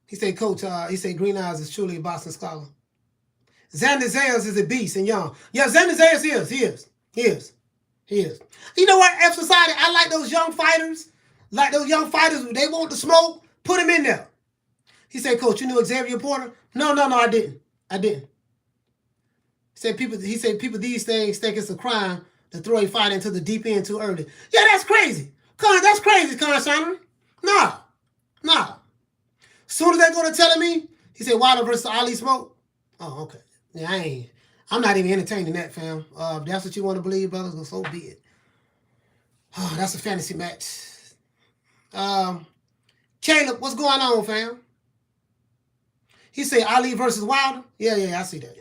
He said, Coach, Green Eyes is truly a boxing scholar. Xander Zayas is a beast and young. Yeah, Xander Zayas is. He is. You know what, F Society? I like those young fighters. Like those young fighters, they want the smoke, put them in there. He said, Coach, you knew Xavier Porter? No, I didn't. He said people these days think it's a crime to throw a fight into the deep end too early. Yeah, that's crazy. That's crazy, Con Shannon. Nah. Soon as they go to telling me, he said Wilder versus Ali Smoke. Oh, okay. Yeah, I'm not even entertaining that, fam. If that's what you want to believe, brothers, well, so be it. Oh, that's a fantasy match. Caleb, what's going on, fam? He said Ali versus Wilder. Yeah, I see that.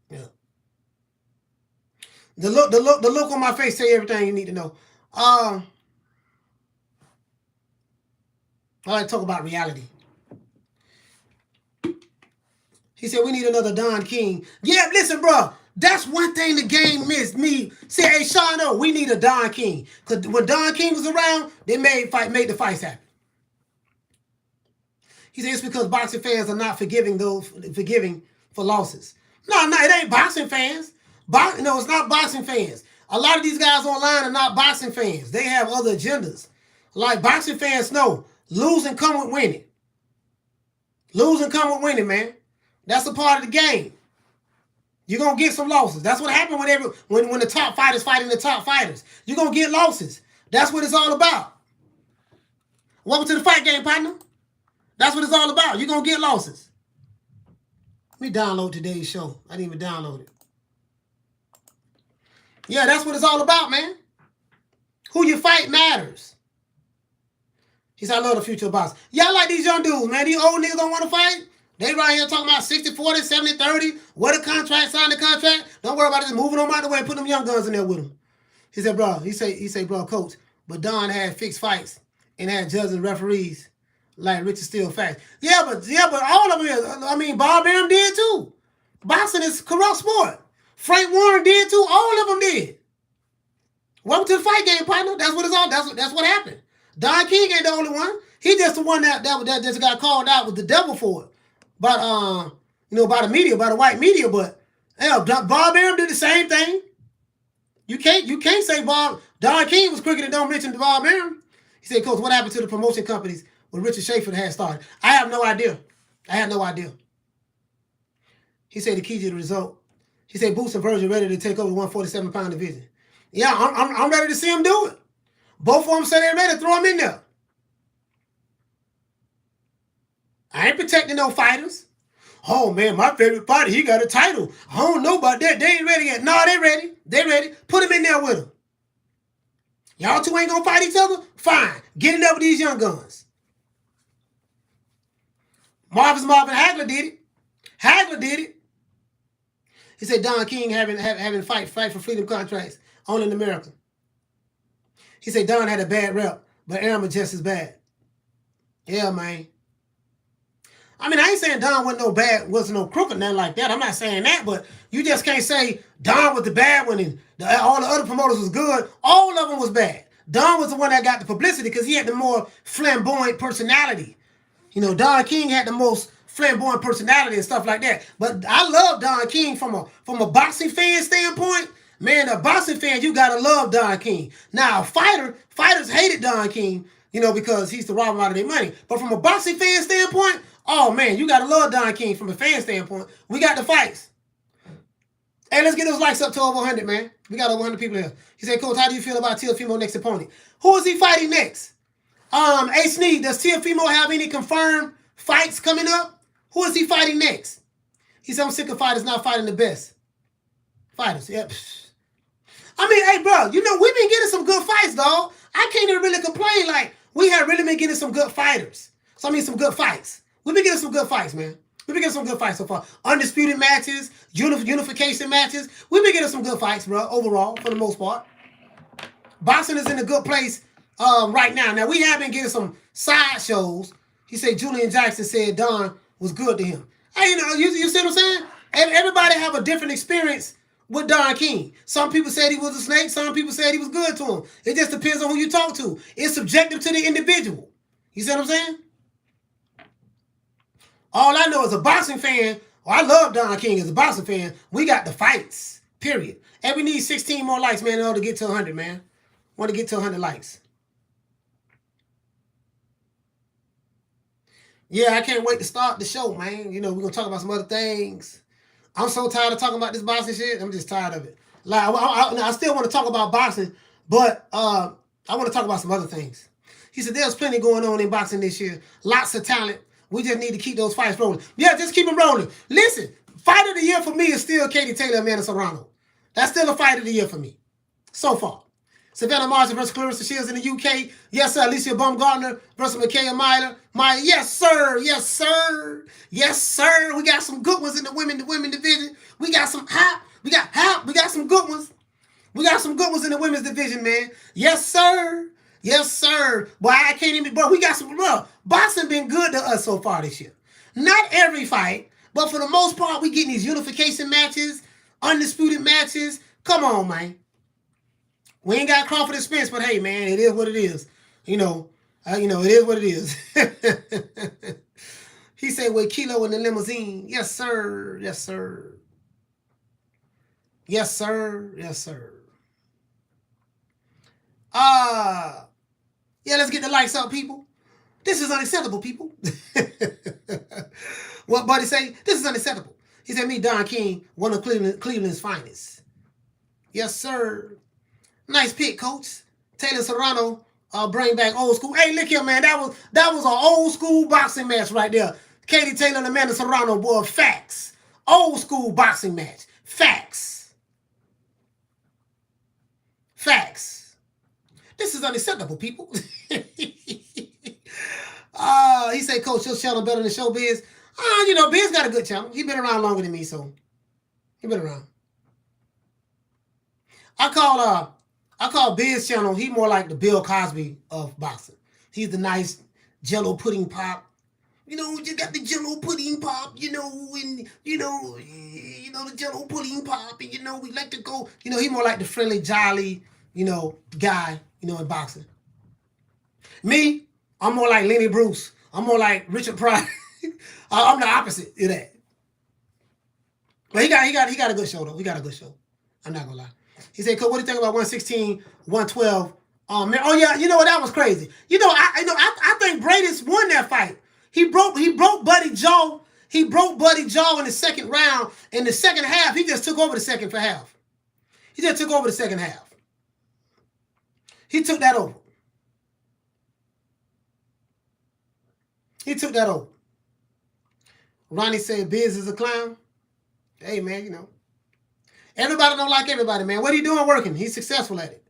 Yeah. The look on my face say everything you need to know. I like to talk about reality. He said, we need another Don King. Yeah, listen, bro. That's one thing the game missed me. Say, hey, Sean, we need a Don King. Because when Don King was around, they made the fights happen. He said, it's because boxing fans are not forgiving for losses. No, it ain't boxing fans. It's not boxing fans. A lot of these guys online are not boxing fans. They have other agendas. Like boxing fans know, losing come with winning. Losing come with winning, man. That's a part of the game. You're going to get some losses. That's what happened when the top fighters fighting the top fighters. You're going to get losses. That's what it's all about. Welcome to the fight game, partner. That's what it's all about. You're going to get losses. Let me download today's show. I didn't even download it. Yeah, that's what it's all about, man. Who you fight matters. He said, I love the future of boxing. Yeah, I like these young dudes, man. These old niggas don't want to fight. They right here talking about 60-40, 70-30. What a contract, sign the contract. Don't worry about it. Just moving them out the way and put them young guns in there with them. He said, bro, bro, Coach, but Don had fixed fights and had judges and referees like Richard Steele facts. Yeah, but all of them is. Bob Arum did too. Boxing is a corrupt sport. Frank Warren did too. All of them did. Welcome to the fight game, partner. That's what it's all. That's what happened. Don King ain't the only one. He just the one that just got called out with the devil for it. But by the media, by the white media, but Bob Arum did the same thing. You can't say Don King was quicker than don't mention Bob Arum. He said, Coach, what happened to the promotion companies when Richard Schaefer had started? I have no idea. He said the key to the result. He said Boots and Virgil ready to take over the 147-pound division. Yeah, I'm ready to see him do it. Both of them say they're ready to throw him in there. I ain't protecting no fighters. Oh, man, my favorite fighter, he got a title. I don't know about that. They ain't ready yet. No, they ready. Put him in there with him. Y'all two ain't gonna fight each other? Fine. Get it up with these young guns. Marvin Hagler did it. Hagler did it. He said Don King having fight for freedom contracts only in America. He said Don had a bad rep, but Aaron just as bad. Yeah, man. I mean, I ain't saying Don wasn't no crook or nothing like that. I'm not saying that, but you just can't say Don was the bad one and all the other promoters was good. All of them was bad. Don was the one that got the publicity because he had the more flamboyant personality. You know, Don King had the most flamboyant personality and stuff like that. But I love Don King from a boxing fan standpoint. Man, a boxing fan, you gotta love Don King. Now, fighters hated Don King, you know, because he's the robber out of their money. But from a boxing fan standpoint, oh man, you gotta love Don King from a fan standpoint. We got the fights. Hey, let's get those likes up to over 100, man. We got over 100 people here. He said, Coach, how do you feel about Teofimo next opponent? Who is he fighting next? Hey, Sneed, does Teofimo have any confirmed fights coming up? Who is he fighting next? He said, I'm sick of fighters not fighting the best. Fighters, yep. I mean, hey, bro, you know, we've been getting some good fights, dog. I can't even really complain. Like, we have really been getting some good fighters. So, I mean, some good fights. We've been getting some good fights, man. We've been getting some good fights so far. Undisputed matches, unification matches. We've been getting some good fights, bro, overall, for the most part. Boxing is in a good place right now. Now, we have been getting some side shows. He said Julian Jackson said Don was good to him. Hey, you know, you see what I'm saying? Everybody have a different experience with Don King. Some people said he was a snake. Some people said he was good to him. It just depends on who you talk to. It's subjective to the individual. You see what I'm saying? All I know is a boxing fan, I love Don King as a boxing fan, we got the fights, period. And we need 16 more likes, man, in order to get to 100, man. Want to get to 100 likes. Yeah, I can't wait to start the show, man. You know, we're going to talk about some other things. I'm so tired of talking about this boxing shit. I'm just tired of it. Like, I still want to talk about boxing, but I want to talk about some other things. He said there's plenty going on in boxing this year. Lots of talent. We just need to keep those fights rolling. Yeah, just keep them rolling. Listen, fight of the year for me is still Katie Taylor and Amanda Serrano. That's still a fight of the year for me. So far. Savannah Marshall versus Clarissa Shields in the UK. Yes, sir. Alicia Baumgartner versus Micaiah Myler. Yes, sir. Yes, sir. Yes, sir. We got some good ones in the women division. We got some hot. We got some good ones. We got some good ones in the women's division, man. Yes, sir. Yes, sir. Boy, I can't even, bro. We got some, bro. Boxing been good to us so far this year. Not every fight, but for the most part, we getting these unification matches, undisputed matches. Come on, man. We ain't got Crawford and Spence, but hey, man, it is what it is. You know, it is what it is. He said, with Kilo in the limousine. Yes, sir. Yes, sir. Yes, sir. Yes, sir. Yeah, let's get the likes up, people. This is unacceptable, people. What Buddy say? This is unacceptable. He said, me, Don King, one of Cleveland's finest. Yes, sir. Nice pick, Coach. Taylor Serrano, bring back old school. Hey, look here, man. That was an old school boxing match right there. Katie Taylor and Amanda Serrano, boy, facts. Old school boxing match. Facts. Facts. This is unacceptable, people. He said, Coach, your channel better than Showbiz. You know, Biz got a good channel. He been around longer than me, so he been around. I call Biz channel, he more like the Bill Cosby of boxing. He's the nice Jello pudding pop. You know, you got the Jello pudding pop, you know, and you know the Jello pudding pop, and you know, we like to go, you know, he more like the friendly, jolly, you know, guy, you know, in boxing. Me, I'm more like Lenny Bruce. I'm more like Richard Pryor. I'm the opposite of that. But he got a good show though. He got a good show. I'm not gonna lie. He said, "Coach, what do you think about 116, 112?" Man, oh yeah, you know what? That was crazy. You know, I think Bradis won that fight. He broke Buddy jaw. He broke Buddy jaw in the second round. In the second half, he just took over the second half. He just took over the second half. He took that over. He took that over. Ronnie said Biz is a clown. Hey, man, you know. Everybody don't like everybody, man. What are you doing working? He's successful at it.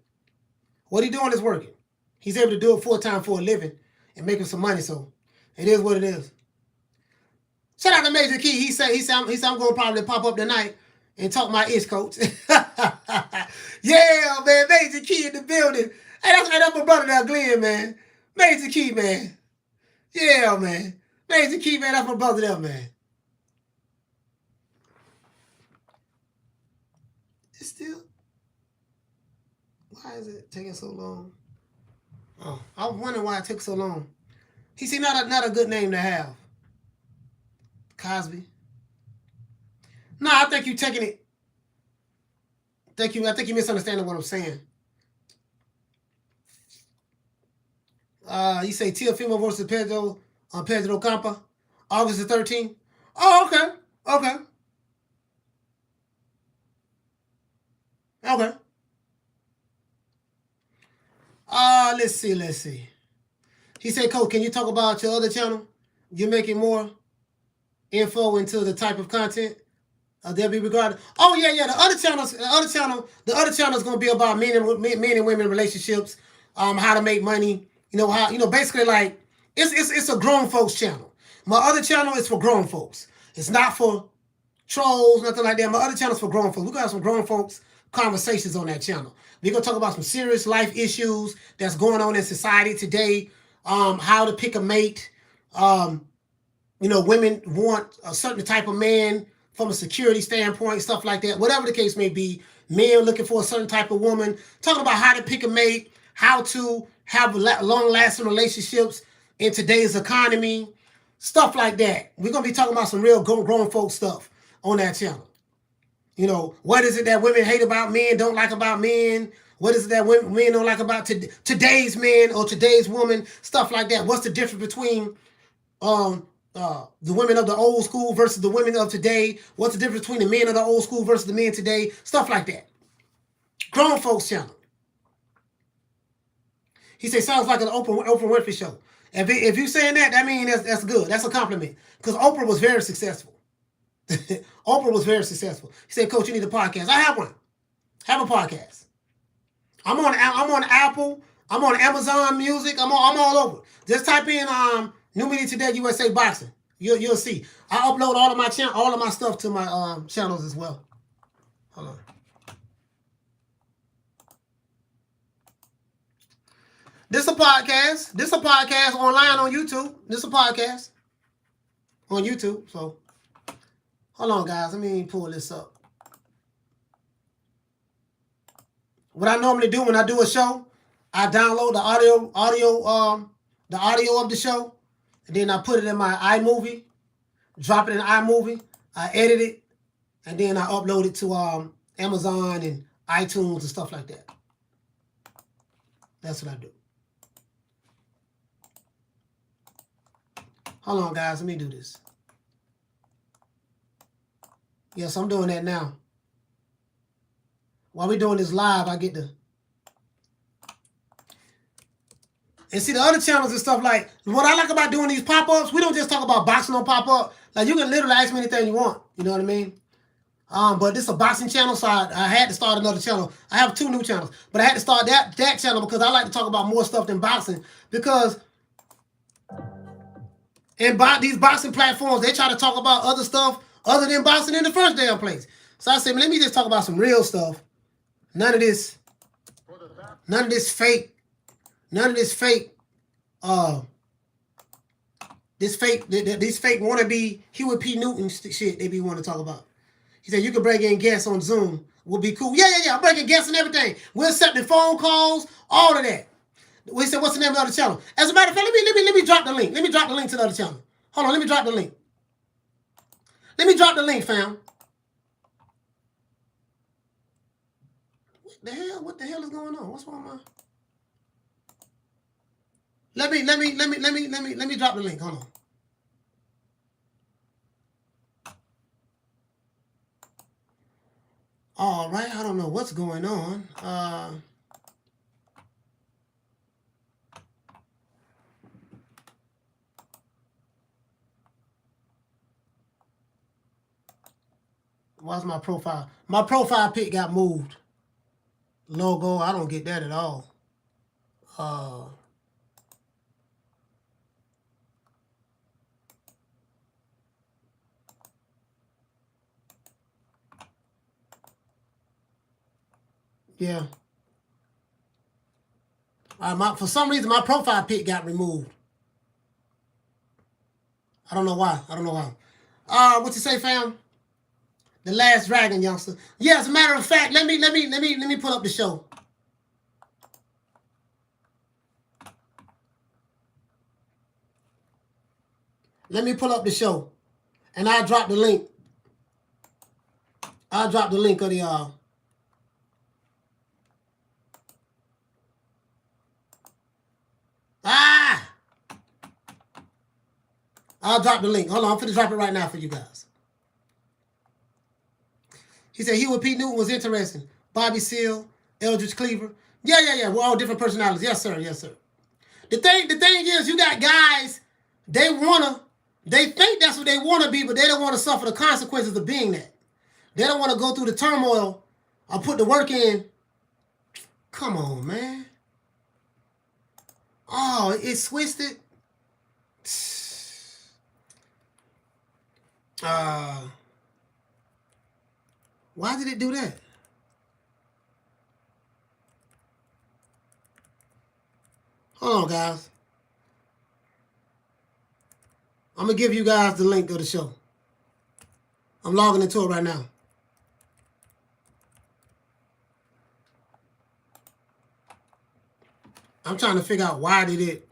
What he doing is working. He's able to do it full-time for a living and making some money, so it is what it is. Shout out to Major Key. He said I'm gonna probably pop up tonight and talk my ish, coach. Yeah, man, Major Key in the building. Hey, that's my brother there, Glenn, man. Major Key, man. Yeah, man. Major Key, man, that's my brother there, man. It's still. Why is it taking so long? Oh, I was wondering why it took so long. He said not a good name to have. Cosby. No, I think you taking it. I think you misunderstanding what I'm saying. You say Teofimo versus Pedro Campa, August the 13th. Oh, okay. Let's see. He said, Coach, can you talk about your other channel? You're making more info into the type of content they'll be regarded. Oh yeah. The other channel is going to be about men and women relationships, how to make money. Basically like it's a grown folks channel. My other channel is for grown folks. It's not for trolls, nothing like that. My other channel is for grown folks. We're gonna have some grown folks conversations on that channel. We're gonna talk about some serious life issues that's going on in society today. How to pick a mate. Women want a certain type of man from a security standpoint, stuff like that. Whatever the case may be, men looking for a certain type of woman. Talking about how to pick a mate, how to have long-lasting relationships in today's economy, stuff like that. We're going to be talking about some real grown folk stuff on that channel. What is it that women hate about men, don't like about men? What is it that men don't like about today's men or today's woman? Stuff like that. What's the difference between the women of the old school versus the women of today? What's the difference between the men of the old school versus the men today? Stuff like that. Grown folks channel. He said, sounds like an Oprah Winfrey show. If you're saying that means that's good. That's a compliment. Because Oprah was very successful. Oprah was very successful. He said, Coach, you need a podcast. I have one. Have a podcast. I'm on Apple. I'm on Amazon Music. I'm all over. Just type in New Media Today USA Boxing. You'll see. I upload all of my stuff to my channels as well. Hold on. This is a podcast. This is a podcast online on YouTube. This is a podcast on YouTube. So, hold on, guys. Let me pull this up. What I normally do when I do a show, I download the audio of the show, and then I put it in my iMovie, drop it in iMovie, I edit it, and then I upload it to Amazon and iTunes and stuff like that. That's what I do. Hold on, guys. Let me do this. Yes, I'm doing that now. While we're doing this live, I get to... And see, the other channels and stuff like... What I like about doing these pop-ups, we don't just talk about boxing on pop-up. Like, you can literally ask me anything you want. You know what I mean? But this is a boxing channel, so I had to start another channel. I have 2 new channels. But I had to start that channel because I like to talk about more stuff than boxing. Because... And these boxing platforms, they try to talk about other stuff other than boxing in the first damn place. So I said, let me just talk about some real stuff. None of this fake, these fake wannabe Huey P. Newton shit they be wanting to talk about. He said, you can bring in guests on Zoom. We'll be cool. Yeah. I'm bringing guests and everything. We're accepting phone calls, all of that. We said, what's the name of the other channel? As a matter of fact, let me drop the link. Let me drop the link to the other channel. Hold on, let me drop the link. Let me drop the link, fam. What the hell is going on? What's wrong, man? Let me drop the link. Hold on. All right, I don't know what's going on. Why's my profile? My profile pic got moved. Logo, I don't get that at all. Yeah. For some reason, my profile pic got removed. I don't know why. What you say, fam? The Last Dragon, youngster. Yeah, as a matter of fact, let me pull up the show. Let me pull up the show, and I'll drop the link. I'll drop the link of the I'll drop the link. Hold on, I'm finna drop it right now for you guys. He said he with Pete Newton was interesting. Bobby Seale, Eldridge Cleaver. Yeah. We're all different personalities. Yes, sir. The thing is, you got guys, they think that's what they wanna be, but they don't want to suffer the consequences of being that. They don't want to go through the turmoil or put the work in. Come on, man. Oh, it switched it. Why did it do that? Hold on, guys. I'm going to give you guys the link of the show. I'm logging into it right now. I'm trying to figure out why did it.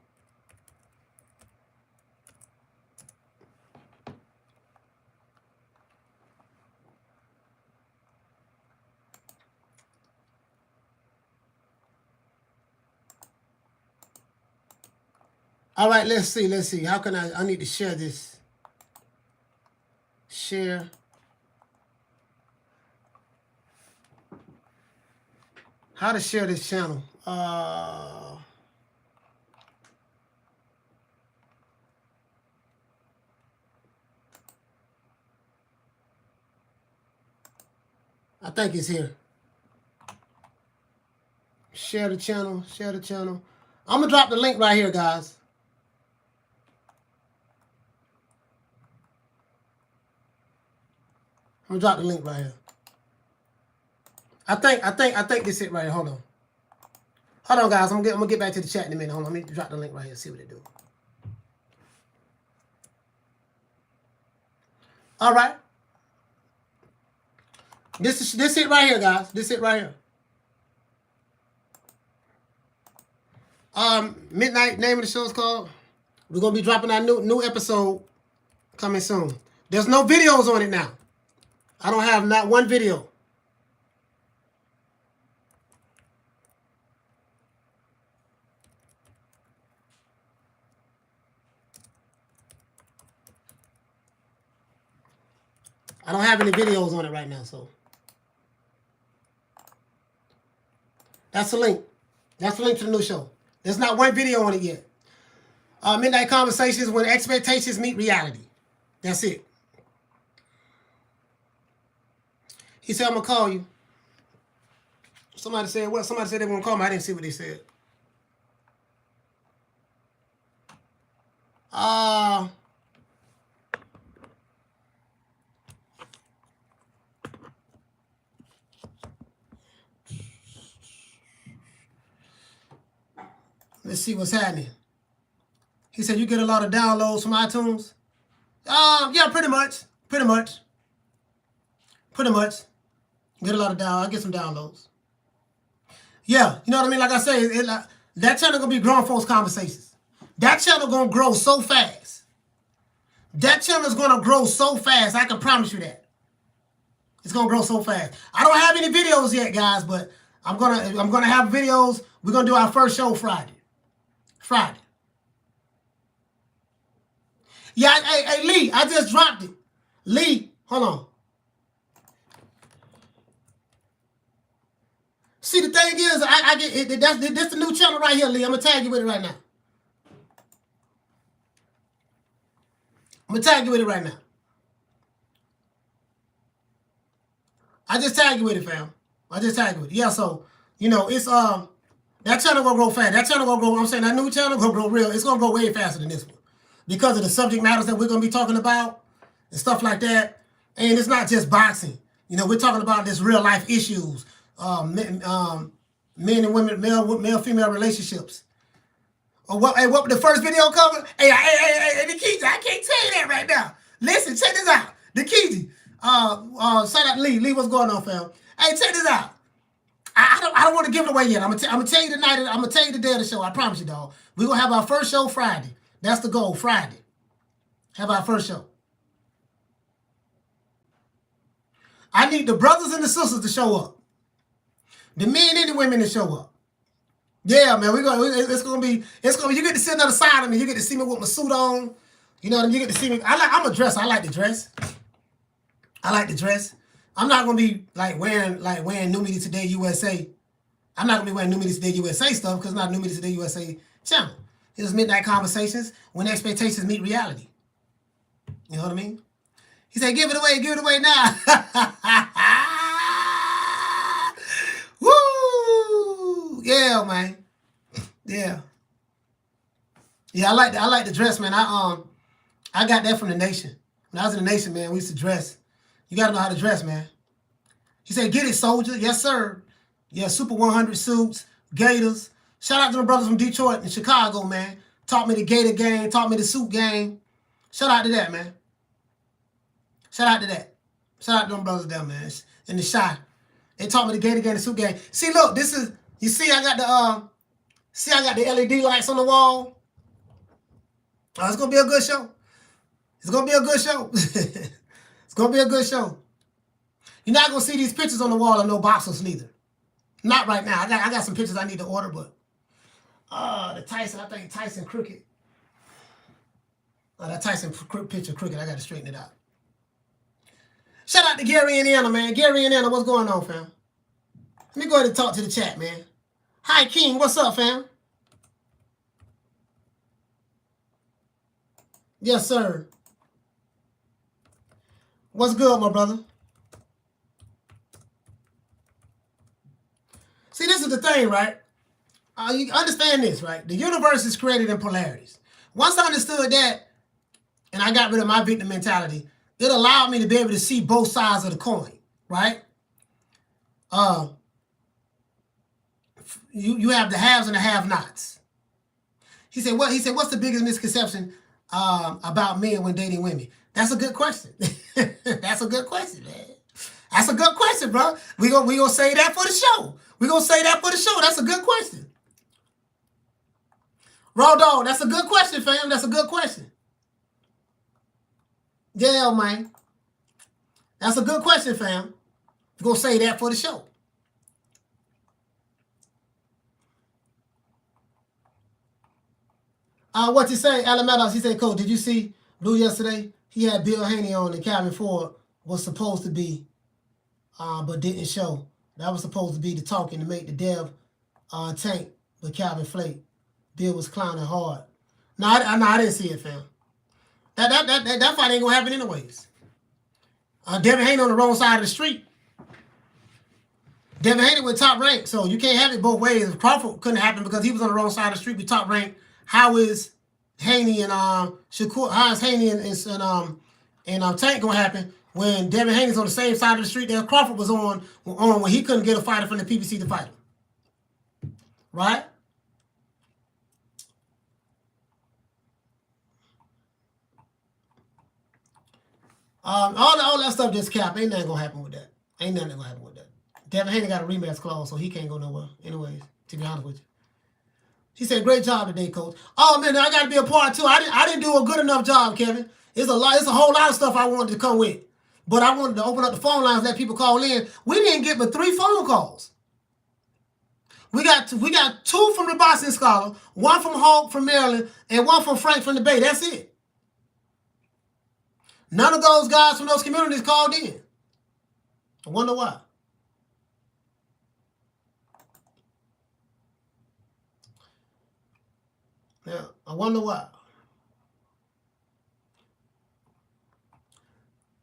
All right, let's see. How can I need to share this. Share. How to share this channel. I think it's here. Share the channel. I'm going to drop the link right here, guys. I'm going to drop the link right here. I think this is it right here. Hold on, guys. I'm gonna get back to the chat in a minute. Hold on. Let me drop the link right here. See what it do. All right. This it right here, guys. This it right here. Midnight. Name of the show is called. We're gonna be dropping our new episode coming soon. There's no videos on it now. I don't have not one video. I don't have any videos on it right now, so that's the link. That's the link to the new show. There's not one video on it yet. Midnight Conversations when expectations meet reality. That's it. He said, I'm going to call you. Somebody said, what? Somebody said they were going to call me. I didn't see what they said. Let's see what's happening. He said, you get a lot of downloads from iTunes? Yeah, pretty much. Get a lot of downloads. I get some downloads. Yeah, you know what I mean? Like I say, that channel gonna be Grown Folks Conversations. That channel gonna grow so fast. That channel's gonna grow so fast. I can promise you that. It's gonna grow so fast. I don't have any videos yet, guys, but I'm gonna have videos. We're gonna do our first show Friday. Yeah, hey, Lee, I just dropped it. Lee, hold on. See, the thing is, I get it. That's the new channel right here, Lee. I'm gonna tag you with it right now. I just tag you with it, fam. Yeah, so, you know, it's That channel gonna grow fast. That channel gonna grow. I'm saying that new channel gonna grow real. It's gonna grow way faster than this one because of the subject matters that we're gonna be talking about and stuff like that. And it's not just boxing. You know, we're talking about this real life issues, men and women, male female relationships. Or what? Hey, what the first video cover? Hey, Nikiti, I can't tell you that right now. Listen, check this out. Nikiti, shout out to Lee. Lee, what's going on, fam? Hey, check this out. I don't want to give it away yet. I'm gonna tell you tonight. I'm gonna tell you the day of the show. I promise you, dog. We're gonna have our first show Friday. That's the goal. Friday. Have our first show. I need the brothers and the sisters to show up. The men and the women to show up. Yeah, man. It's gonna be. You get to sit on the side of me. You get to see me with my suit on. You know what I mean? You get to see me. I'm a dresser. I like to dress. I'm not gonna be wearing New Media Today USA. I'm not gonna be wearing New Media Today USA stuff because it's not New Media Today USA channel. It's Midnight Conversations when expectations meet reality. You know what I mean? He said, give it away now. Woo! Yeah, man. Yeah. Yeah, I like the dress, man. I got that from the Nation. When I was in the Nation, man, we used to dress. You got to know how to dress, man. He said, get it, soldier. Yes, sir. Yeah, Super 100 suits, Gators. Shout out to the brothers from Detroit and Chicago, man. Taught me the Gator game, taught me the suit game. Shout out to that, man. Shout out to them brothers there, man. In the shot. They taught me the Gator game, the suit game. See, look, this is, you see I got the LED lights on the wall. Oh, it's going to be a good show. It's going to be a good show. It's going to be a good show. You're not going to see these pictures on the wall of no boxers neither. Not right now. I got some pictures I need to order, but the Tyson, I think Tyson Crooked. That Tyson picture crooked. I got to straighten it out. Shout out to Gary, Indiana, man. Gary, Indiana, what's going on, fam? Let me go ahead and talk to the chat, man. Hi, King. What's up, fam? Yes, sir. What's good, my brother? See, this is the thing, right? You understand this, right? The universe is created in polarities. Once I understood that, and I got rid of my victim mentality, it allowed me to be able to see both sides of the coin, right? You have the haves and the have-nots. He said, what's the biggest misconception about men when dating women? That's a good question. That's a good question, man. That's a good question, bro. We gonna say that for the show. We gonna say that for the show. That's a good question. Raw dog, that's a good question, fam. That's a good question. Yeah, man. That's a good question, fam. We're gonna say that for the show. What you say, Alamedos? He said, Coach, did you see Blue yesterday? He had Bill Haney on and Calvin Ford was supposed to be, but didn't show. That was supposed to be the talking to make the dev tank, but Calvin flaked. Bill was clowning hard. No, I didn't see it, fam. That fight ain't gonna happen anyways. Devin Haney on the wrong side of the street. Devin Haney with Top Rank, so you can't have it both ways. If Crawford couldn't happen because he was on the wrong side of the street with Top Rank, how is Haney and Shakur? How is Haney and Tank gonna happen when Devin Haney's on the same side of the street that Crawford was on when he couldn't get a fighter from the PBC to fight him, right? All that stuff just cap. Ain't nothing gonna happen with that. Ain't nothing gonna happen with that. Devin Haney got a rematch clause, so he can't go nowhere. Anyways, to be honest with you. She said, "Great job today, Coach." Oh man, I got to be a part too. I didn't do a good enough job, Kevin. It's a whole lot of stuff I wanted to come with, but I wanted to open up the phone lines, let people call in. We didn't get but 3 phone calls. We got 2 from the Boston Scholar, 1 from Hawk from Maryland, and 1 from Frank from the Bay. That's it. None of those guys from those communities called in. I wonder why. Yeah, I wonder why.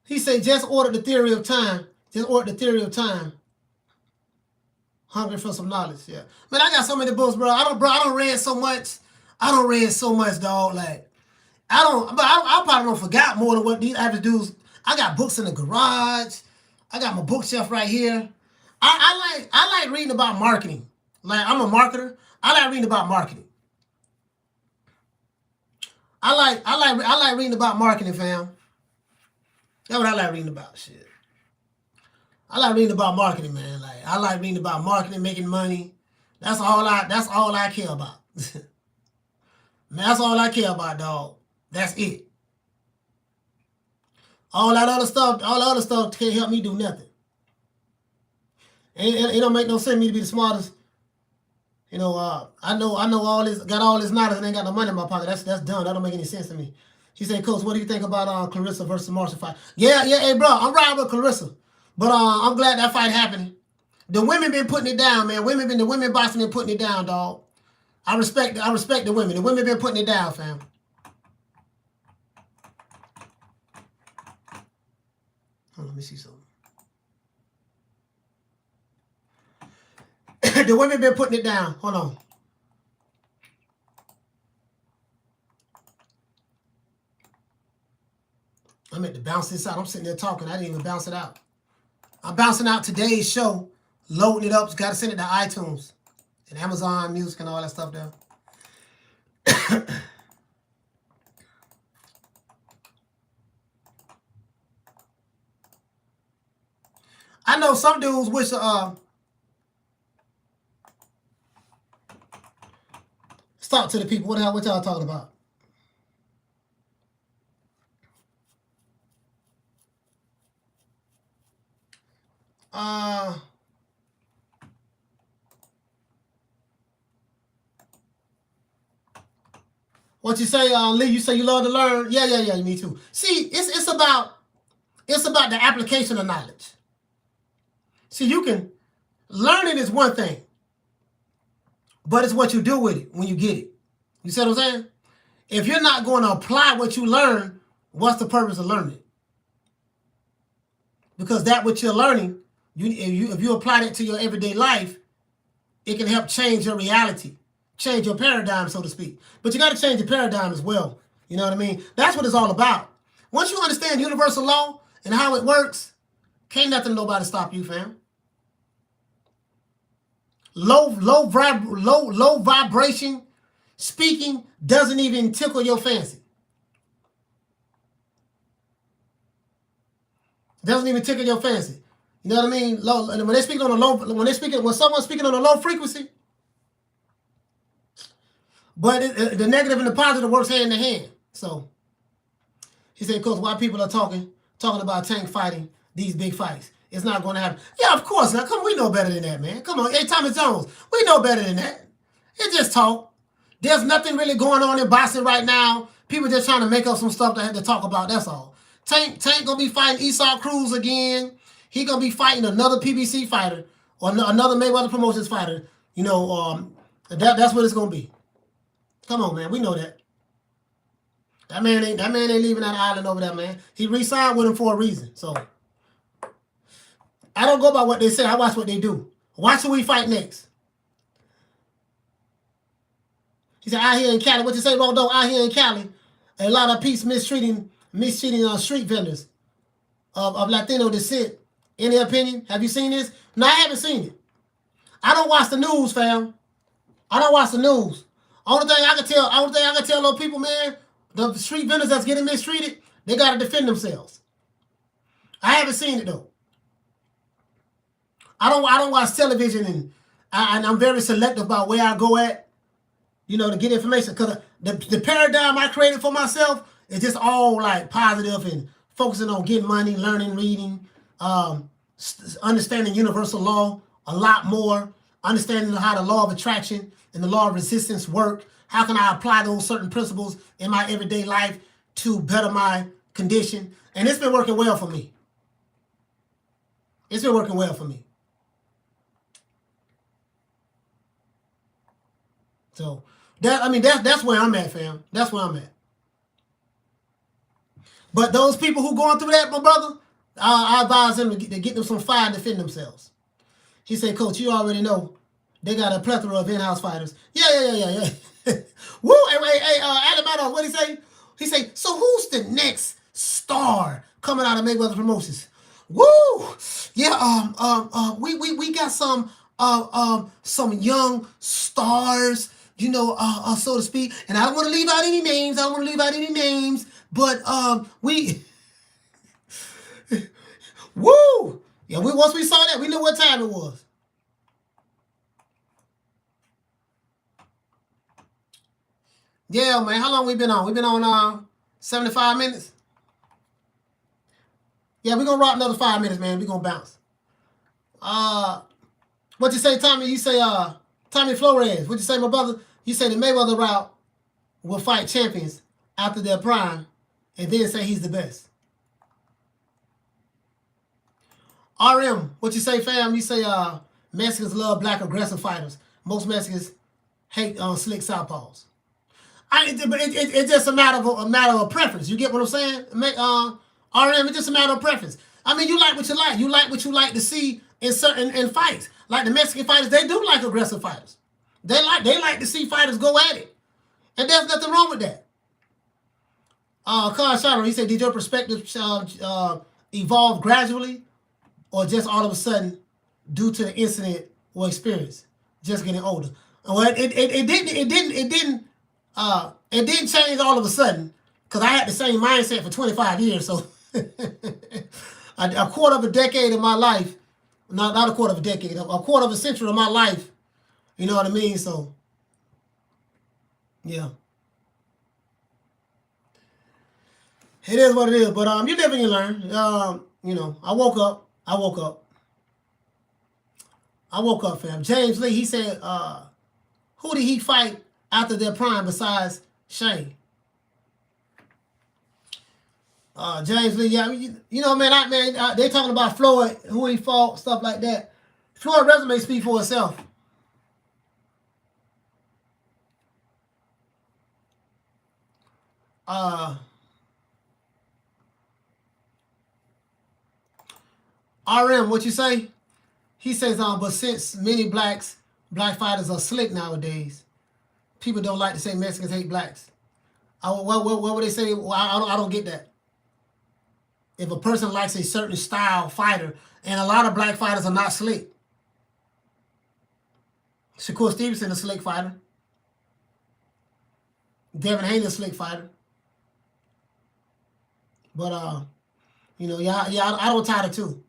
He said, just ordered the theory of time. Just ordered the theory of time. Hungry for some knowledge, yeah. Man, I got so many books, bro. I don't read so much. I don't read so much, dog. Like, I probably don't forgot more than what these average dudes. I got books in the garage. I got my bookshelf right here. I like reading about marketing. Like, I'm a marketer. I like reading about marketing. I like reading about marketing, fam. That's what I like reading about. Shit. I like reading about marketing, man. Like, I like reading about marketing, making money. That's all I care about. Man, that's all I care about, dog. That's it. All that other stuff can't help me do nothing. It don't make no sense for me to be the smartest. You know, I know all this, got all this knowledge and ain't got no money in my pocket. That's dumb. That don't make any sense to me. She said, Coach, what do you think about Clarissa versus Marshall fight? Yeah, hey, bro, I'm riding with Clarissa. But I'm glad that fight happening. The women been putting it down, man. The women boxing been putting it down, dog. I respect the women. The women been putting it down, fam. Hold on, let me see something. The women been putting it down. Hold on. I meant to bounce this out. I'm sitting there talking. I didn't even bounce it out. I'm bouncing out today's show, loading it up. Got to send it to iTunes and Amazon Music and all that stuff there. I know some dudes wish talk to the people. What y'all talking about? What you say, Lee? You say you love to learn? Yeah, me too. See, it's about the application of knowledge. See, learning is one thing, but it's what you do with it when you get it. You see what I'm saying? If you're not going to apply what you learn, what's the purpose of learning? Because that what you're learning, if you apply it to your everyday life, it can help change your reality, change your paradigm, so to speak. But you got to change your paradigm as well. You know what I mean? That's what it's all about. Once you understand universal law and how it works, can't nobody stop you, fam. Low vibration speaking doesn't even tickle your fancy. Doesn't even tickle your fancy. You know what I mean? When someone's speaking on a low frequency, but the negative and the positive works hand in hand. So he said, Coach, why people are talking about Tank fighting these big fights? It's not going to happen. Yeah, of course. Now, come on, we know better than that, man. Come on. Hey, Thomas Jones, we know better than that. It's just talk. There's nothing really going on in boxing right now. People just trying to make up some stuff to talk about. That's all. Tank going to be fighting Esau Cruz again. He going to be fighting another PBC fighter or another Mayweather Promotions fighter. You know, that's what it's going to be. Come on, man. We know that. That man ain't leaving that island over there, man. He re-signed with him for a reason. So I don't go by what they say. I watch what they do. Watch who we fight next. He said, out here in Cali, what you say, Rondo? Out here in Cali, a lot of peace mistreating street vendors of Latino descent. Any opinion? Have you seen this? No, I haven't seen it. I don't watch the news, fam. I don't watch the news. Only thing I can tell those people, man, the street vendors that's getting mistreated, they got to defend themselves. I haven't seen it though. I don't watch television, and I'm very selective about where I go at, you know, to get information, because the paradigm I created for myself is just all like positive and focusing on getting money, learning, reading, understanding universal law a lot more, understanding how the law of attraction and the law of resistance work. How can I apply those certain principles in my everyday life to better my condition? And it's been working well for me. It's been working well for me. So that's where I'm at, fam. That's where I'm at. But those people who going through that, my brother, I advise them to get them some fire and defend themselves. He said, Coach, you already know they got a plethora of in-house fighters. Yeah. Woo! Hey, Alabama, what he say? He say, so who's the next star coming out of Mayweather Promotions? Woo! Yeah, we got some young stars, you know, so to speak. And I don't want to leave out any names. But we, woo! Yeah, once we saw that, we knew what time it was. Yeah, man. How long we been on? We been on 75 minutes. Yeah, we're gonna rock another 5 minutes, man. We're gonna bounce. What you say, Tommy? You say Tommy Flores. What you say, my brother? You say the Mayweather route will fight champions after their prime, and then say he's the best. RM, what you say, fam? You say Mexicans love black aggressive fighters. Most Mexicans hate slick southpaws. It's just a matter of preference. You get what I'm saying? RM, it's just a matter of preference. I mean, you like what you like. You like what you like to see in certain fights. Like the Mexican fighters, they do like aggressive fighters. They like to see fighters go at it, and there's nothing wrong with that. Carl Shadow, he said, did your perspective evolve gradually, or just all of a sudden due to the incident or experience, just getting older? Well, it didn't change all of a sudden, because I had the same mindset for 25 years. So a quarter of a decade of my life, not a quarter of a decade, a quarter of a century of my life, you know what I mean? So, yeah. It is what it is, but you live and you learn. You know, I woke up, fam. James Lee, he said, who did he fight after their prime besides Shane? James Lee, yeah, you know, man, they talking about Floyd, who he fought, stuff like that. Floyd resume speaks for itself. RM, what you say? He says, but since many black fighters are slick nowadays, people don't like to say Mexicans hate blacks. What would they say? Well, I don't get that. If a person likes a certain style fighter, and a lot of black fighters are not slick. Shakur Stevenson, a slick fighter. Devin Haney, a slick fighter. But you know, I don't tie the two.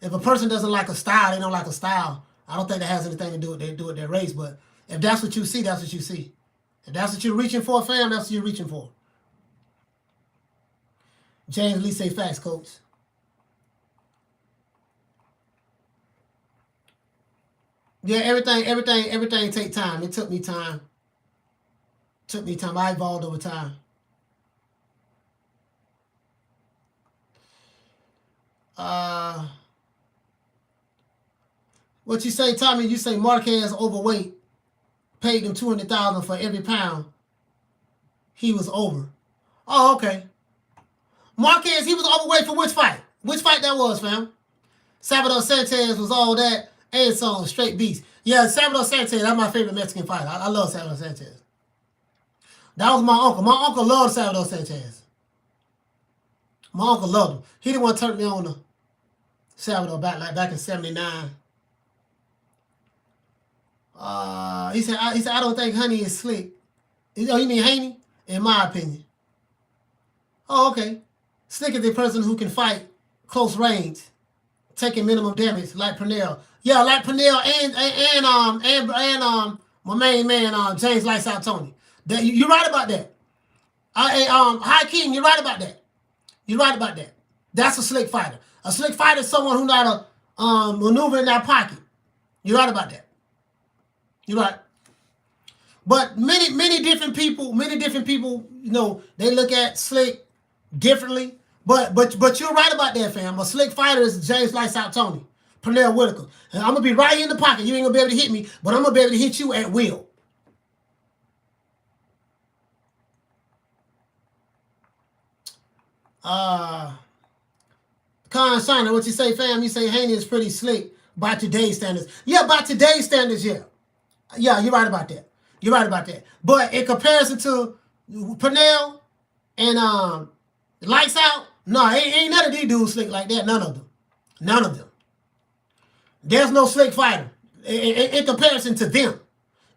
If a person doesn't like a style, they don't like a style. I don't think that has anything to do with their race. But if that's what you see, that's what you see. If that's what you're reaching for, fam, that's what you're reaching for. James Lee say facts, coach. Yeah, everything take time. It took me time. I evolved over time. What you say, Tommy? You say Marquez overweight, paid him $200,000 for every pound he was over. Oh, okay. Marquez, he was overweight for which fight? Which fight that was, fam? Salvador Sanchez was all that and some straight beast. Yeah, Salvador Sanchez, that's my favorite Mexican fighter. I love Salvador Sanchez. That was my uncle. My uncle loved Salvador Sanchez. My uncle loved him. He the one turned me on to Salvador back in '79. He said, I don't think Honey is slick. Oh, you mean Haney? In my opinion. Oh, okay. Slick is the person who can fight close range, taking minimum damage, like Pernell. Yeah, like Pernell and my main man, James Lights Out Tony. That you're right about that. High King, you're right about that. You're right about that. That's a slick fighter. A slick fighter is someone who know how to maneuver in that pocket. You're right about that. You're right. But many different people, you know, they look at slick differently. But you're right about that, fam. A slick fighter is James Lights Out Tony, Pernell Whitaker. And I'm gonna be right in the pocket. You ain't gonna be able to hit me, but I'm gonna be able to hit you at will. Con Shiner, what you say, fam? You say Haney is pretty slick, By today's standards. Yeah, by today's standards, yeah. Yeah, you're right about that. You're right about that. But in comparison to Pernell and Lights Out, no, ain't none of these dudes slick like that. None of them. None of them. There's no slick fighter in comparison to them.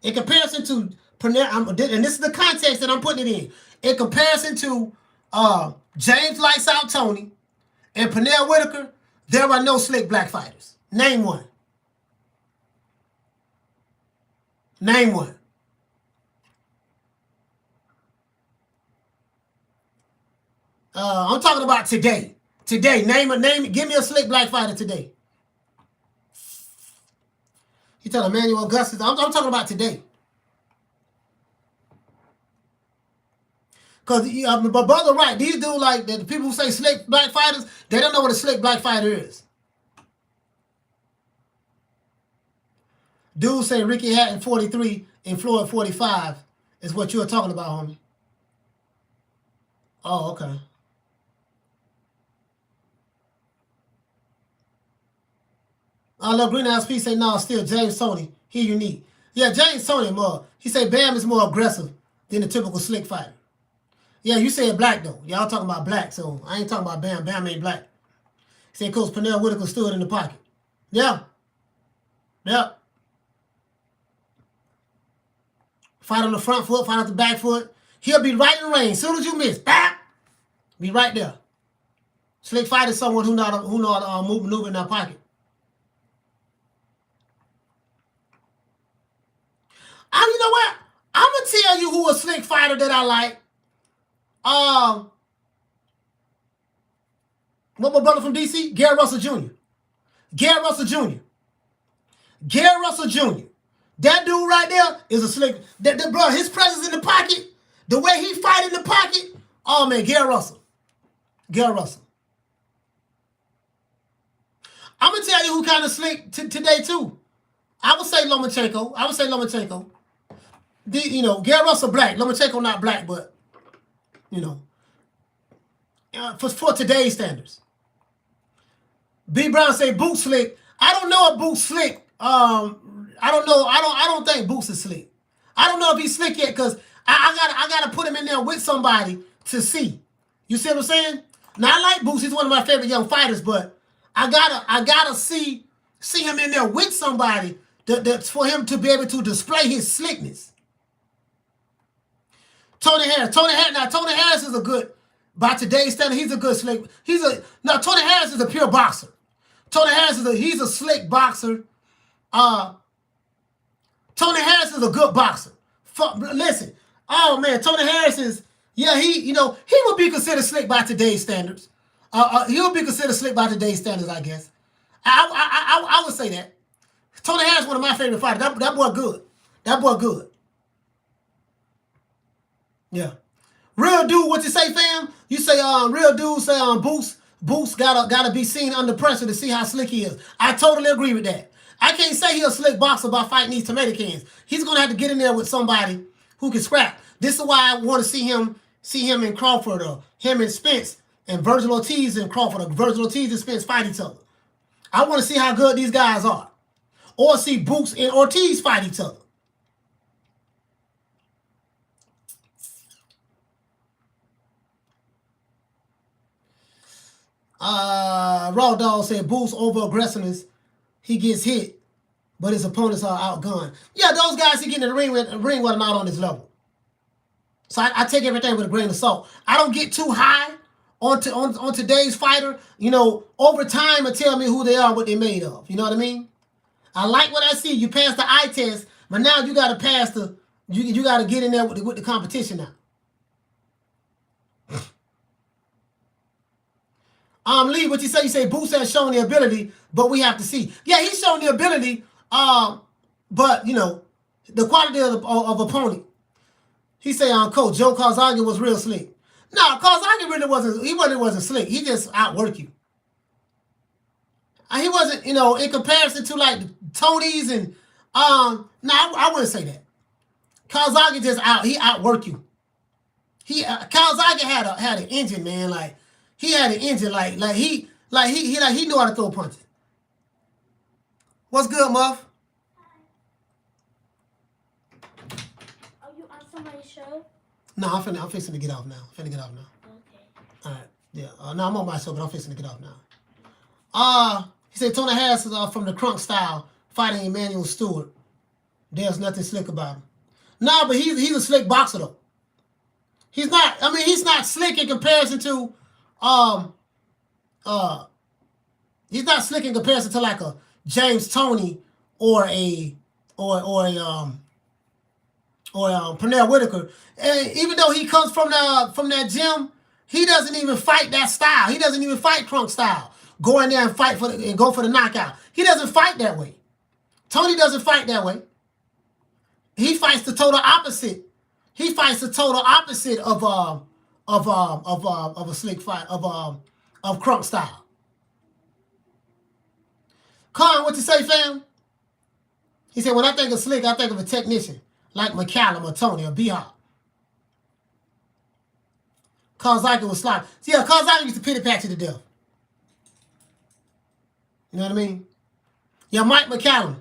In comparison to Pernell, and this is the context that I'm putting it in. In comparison to James Lights Out Tony and Pernell Whitaker, there are no slick black fighters. Name one. Name one. I'm talking about today. Today, give me a slick black fighter today. You tell Emmanuel Augustus, I'm talking about today. Because, but brother, right, these dudes, like, the people who say slick black fighters, they don't know what a slick black fighter is. Dudes say Ricky Hatton 43 and Floyd 45 is what you were talking about, homie. Oh, okay. I love Greenhouse P say, no, still James Toney. He unique. Yeah, James Toney more. He say Bam is more aggressive than the typical slick fighter. Yeah, you said black though. Y'all talking about black, so I ain't talking about Bam. Bam ain't black. He said Coach Pernell Whitaker stood in the pocket. Yeah. Yep. Fight on the front foot, fight on the back foot. He'll be right in the range. As soon as you miss, bam, be right there. Slick fighter is someone who know how to maneuver in that pocket. You know what? I'm gonna tell you who a slick fighter that I like. What my brother from DC? Gary Russell Jr. Gary Russell Jr. Gary Russell Jr. That dude right there is a slick. Bro, his presence in the pocket, the way he fight in the pocket. Oh man, Gary Russell. Gary Russell. I'm gonna tell you who kind of slick today too. I would say Lomachenko. Gary Russell black. Lomachenko not black, but for today's standards. B Brown say Boots slick. I don't know if Boots slick. I don't know. I don't think Boots is slick. I don't know if he's slick yet because I gotta put him in there with somebody to see. You see what I'm saying? Now I like Boots. He's one of my favorite young fighters, but I gotta see him in there with somebody that's for him to be able to display his slickness. Tony Harris. Tony Harris is a good, by today's standard, he's a good slick. Tony Harris is a pure boxer. Tony Harris he's a slick boxer. Tony Harris is a good boxer. Listen, oh man, Tony Harris is, yeah, he would be considered slick by today's standards. He would be considered slick by today's standards, I guess. I would say that. Tony Harris is one of my favorite fighters. That boy good. That boy good. Yeah. Real dude, what you say, fam? You say real dude say Boots gotta be seen under pressure to see how slick he is. I totally agree with that. I can't say he's a slick boxer by fighting these tomato cans. He's gonna have to get in there with somebody who can scrap. This is why I want to see him in Crawford, or him and Spence, and Virgil Ortiz and Crawford, or Virgil Ortiz and Spence fight each other. I want to see how good these guys are. Or see Boots and Ortiz fight each other. Raw Dog said Boots over aggressiveness. He gets hit, but his opponents are outgunned. Yeah, those guys he get in the ring with are not on his level. So I take everything with a grain of salt. I don't get too high on today's fighter. Over time and tell me who they are, what they're made of. You know what I mean? I like what I see. You passed the eye test, but now you got to pass you got to get in there with the competition now. Lee, what you say? You say Boots has shown the ability, but we have to see. Yeah, he's shown the ability, but the quality of opponent. He say Coach Joe Calzaghe was real slick. No, Calzaghe really wasn't. He wasn't slick. He just outworked you. He wasn't, in comparison to like Tony's and no, I wouldn't say that. Calzaghe he outworked you. Calzaghe had an engine, man. Like he had an engine, like he knew how to throw punches. What's good, Muff? Are you on somebody's show? No, I'm fixing to get off now. Okay. All right. Yeah. No, I'm on my show, but I'm fixing to get off now. He said Tony Harris is from the Crunk style, fighting Emmanuel Stewart. There's nothing slick about him. No, but he's a slick boxer though. He's not. I mean, he's not slick in comparison to he's not slick in comparison to like a James Toney or Pernell Whitaker. And even though he comes from that gym, he doesn't even fight that style. He doesn't even fight Crunk style. Go in there and fight and go for the knockout. He doesn't fight that way. Tony doesn't fight that way. He fights the total opposite. He fights the total opposite of a slick fight of Crunk style. Con, what you say, fam? He said, when I think of slick, I think of a technician like McCallum or Tony or B-Hop. Kazaki was sloppy. Yeah, Kazaki used to pity pat you to death. You know what I mean? Yeah, Mike McCallum.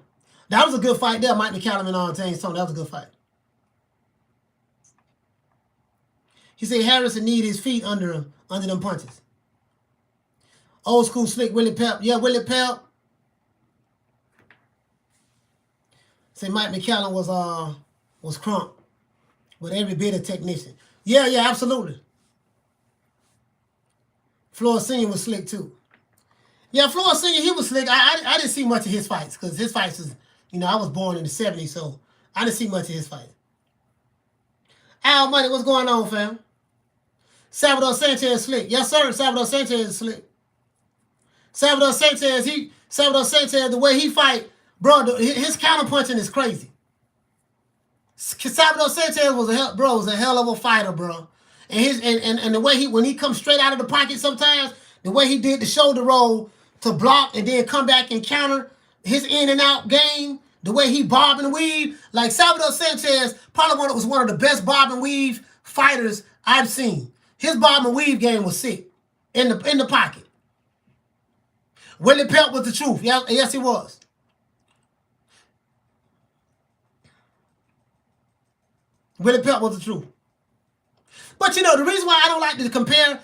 That was a good fight there, Mike McCallum and James Toney. That was a good fight. He said Harrison need his feet under him, under them punches. Old school slick Willie Pep. Yeah, Willie Pep. Say Mike McCallum was Crunk with every bit of technician. Yeah, absolutely. Floyd Senior was slick too. Yeah, Floyd Senior, he was slick. I didn't see much of his fights because his fights is, I was born in the 70s, so I didn't see much of his fights. Al Money, what's going on, fam? Salvador Sanchez slick. Yes, sir. Salvador Sanchez is slick. Salvador Sanchez, the way he fight, bro, his counterpunching is crazy. Salvador Sanchez was a hell of a fighter, bro. And the way when he comes straight out of the pocket sometimes, the way he did the shoulder roll to block and then come back and counter, his in and out game, the way he bob and weave, like Salvador Sanchez probably was one of the best bob and weave fighters I've seen. His bob and weave game was sick in the pocket. Willie Pelt was the truth. Yes, he was. Willie Pelt was the truth. But the reason why I don't like to compare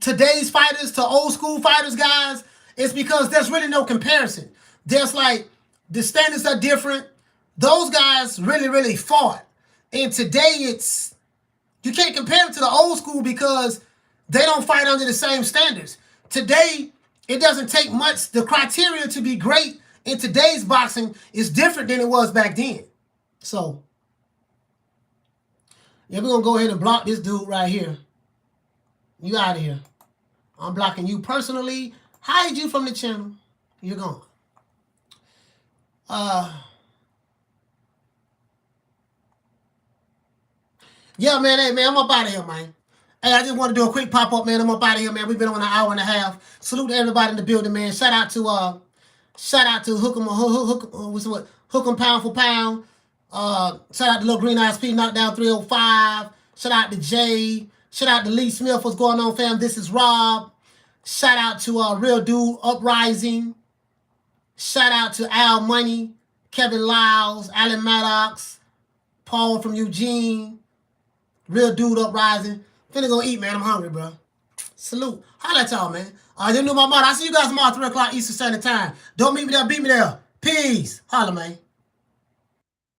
today's fighters to old school fighters, guys, is because there's really no comparison. There's like, the standards are different. Those guys really, really fought. And today you can't compare it to the old school because they don't fight under the same standards. Today, it doesn't take much. The criteria to be great in today's boxing is different than it was back then. So, yeah, we're going to go ahead and block this dude right here. You out of here. I'm blocking you personally. Hide you from the channel. You're gone. Yeah, man. Hey, man, I'm up out of here, man. Hey, I just want to do a quick pop-up, man. I'm up out of here, man. We've been on an hour and a half. Salute to everybody in the building, man. Shout out to Hook'em Pound for Pound. Shout out to Little Green Eyes P, Knockdown 305. Shout out to Jay. Shout out to Lee Smith. What's going on, fam? This is Rob. Shout out to Real Dude Uprising. Shout out to Al Money, Kevin Lyles, Alan Maddox, Paul from Eugene, Real Dude Uprising. Finna go eat, man. I'm hungry, bro. Salute. Holla at y'all, man. You know my motto. I'll see you guys tomorrow, 3 o'clock Eastern Standard Time. Don't meet me there, beat me there. Peace. Holla, man.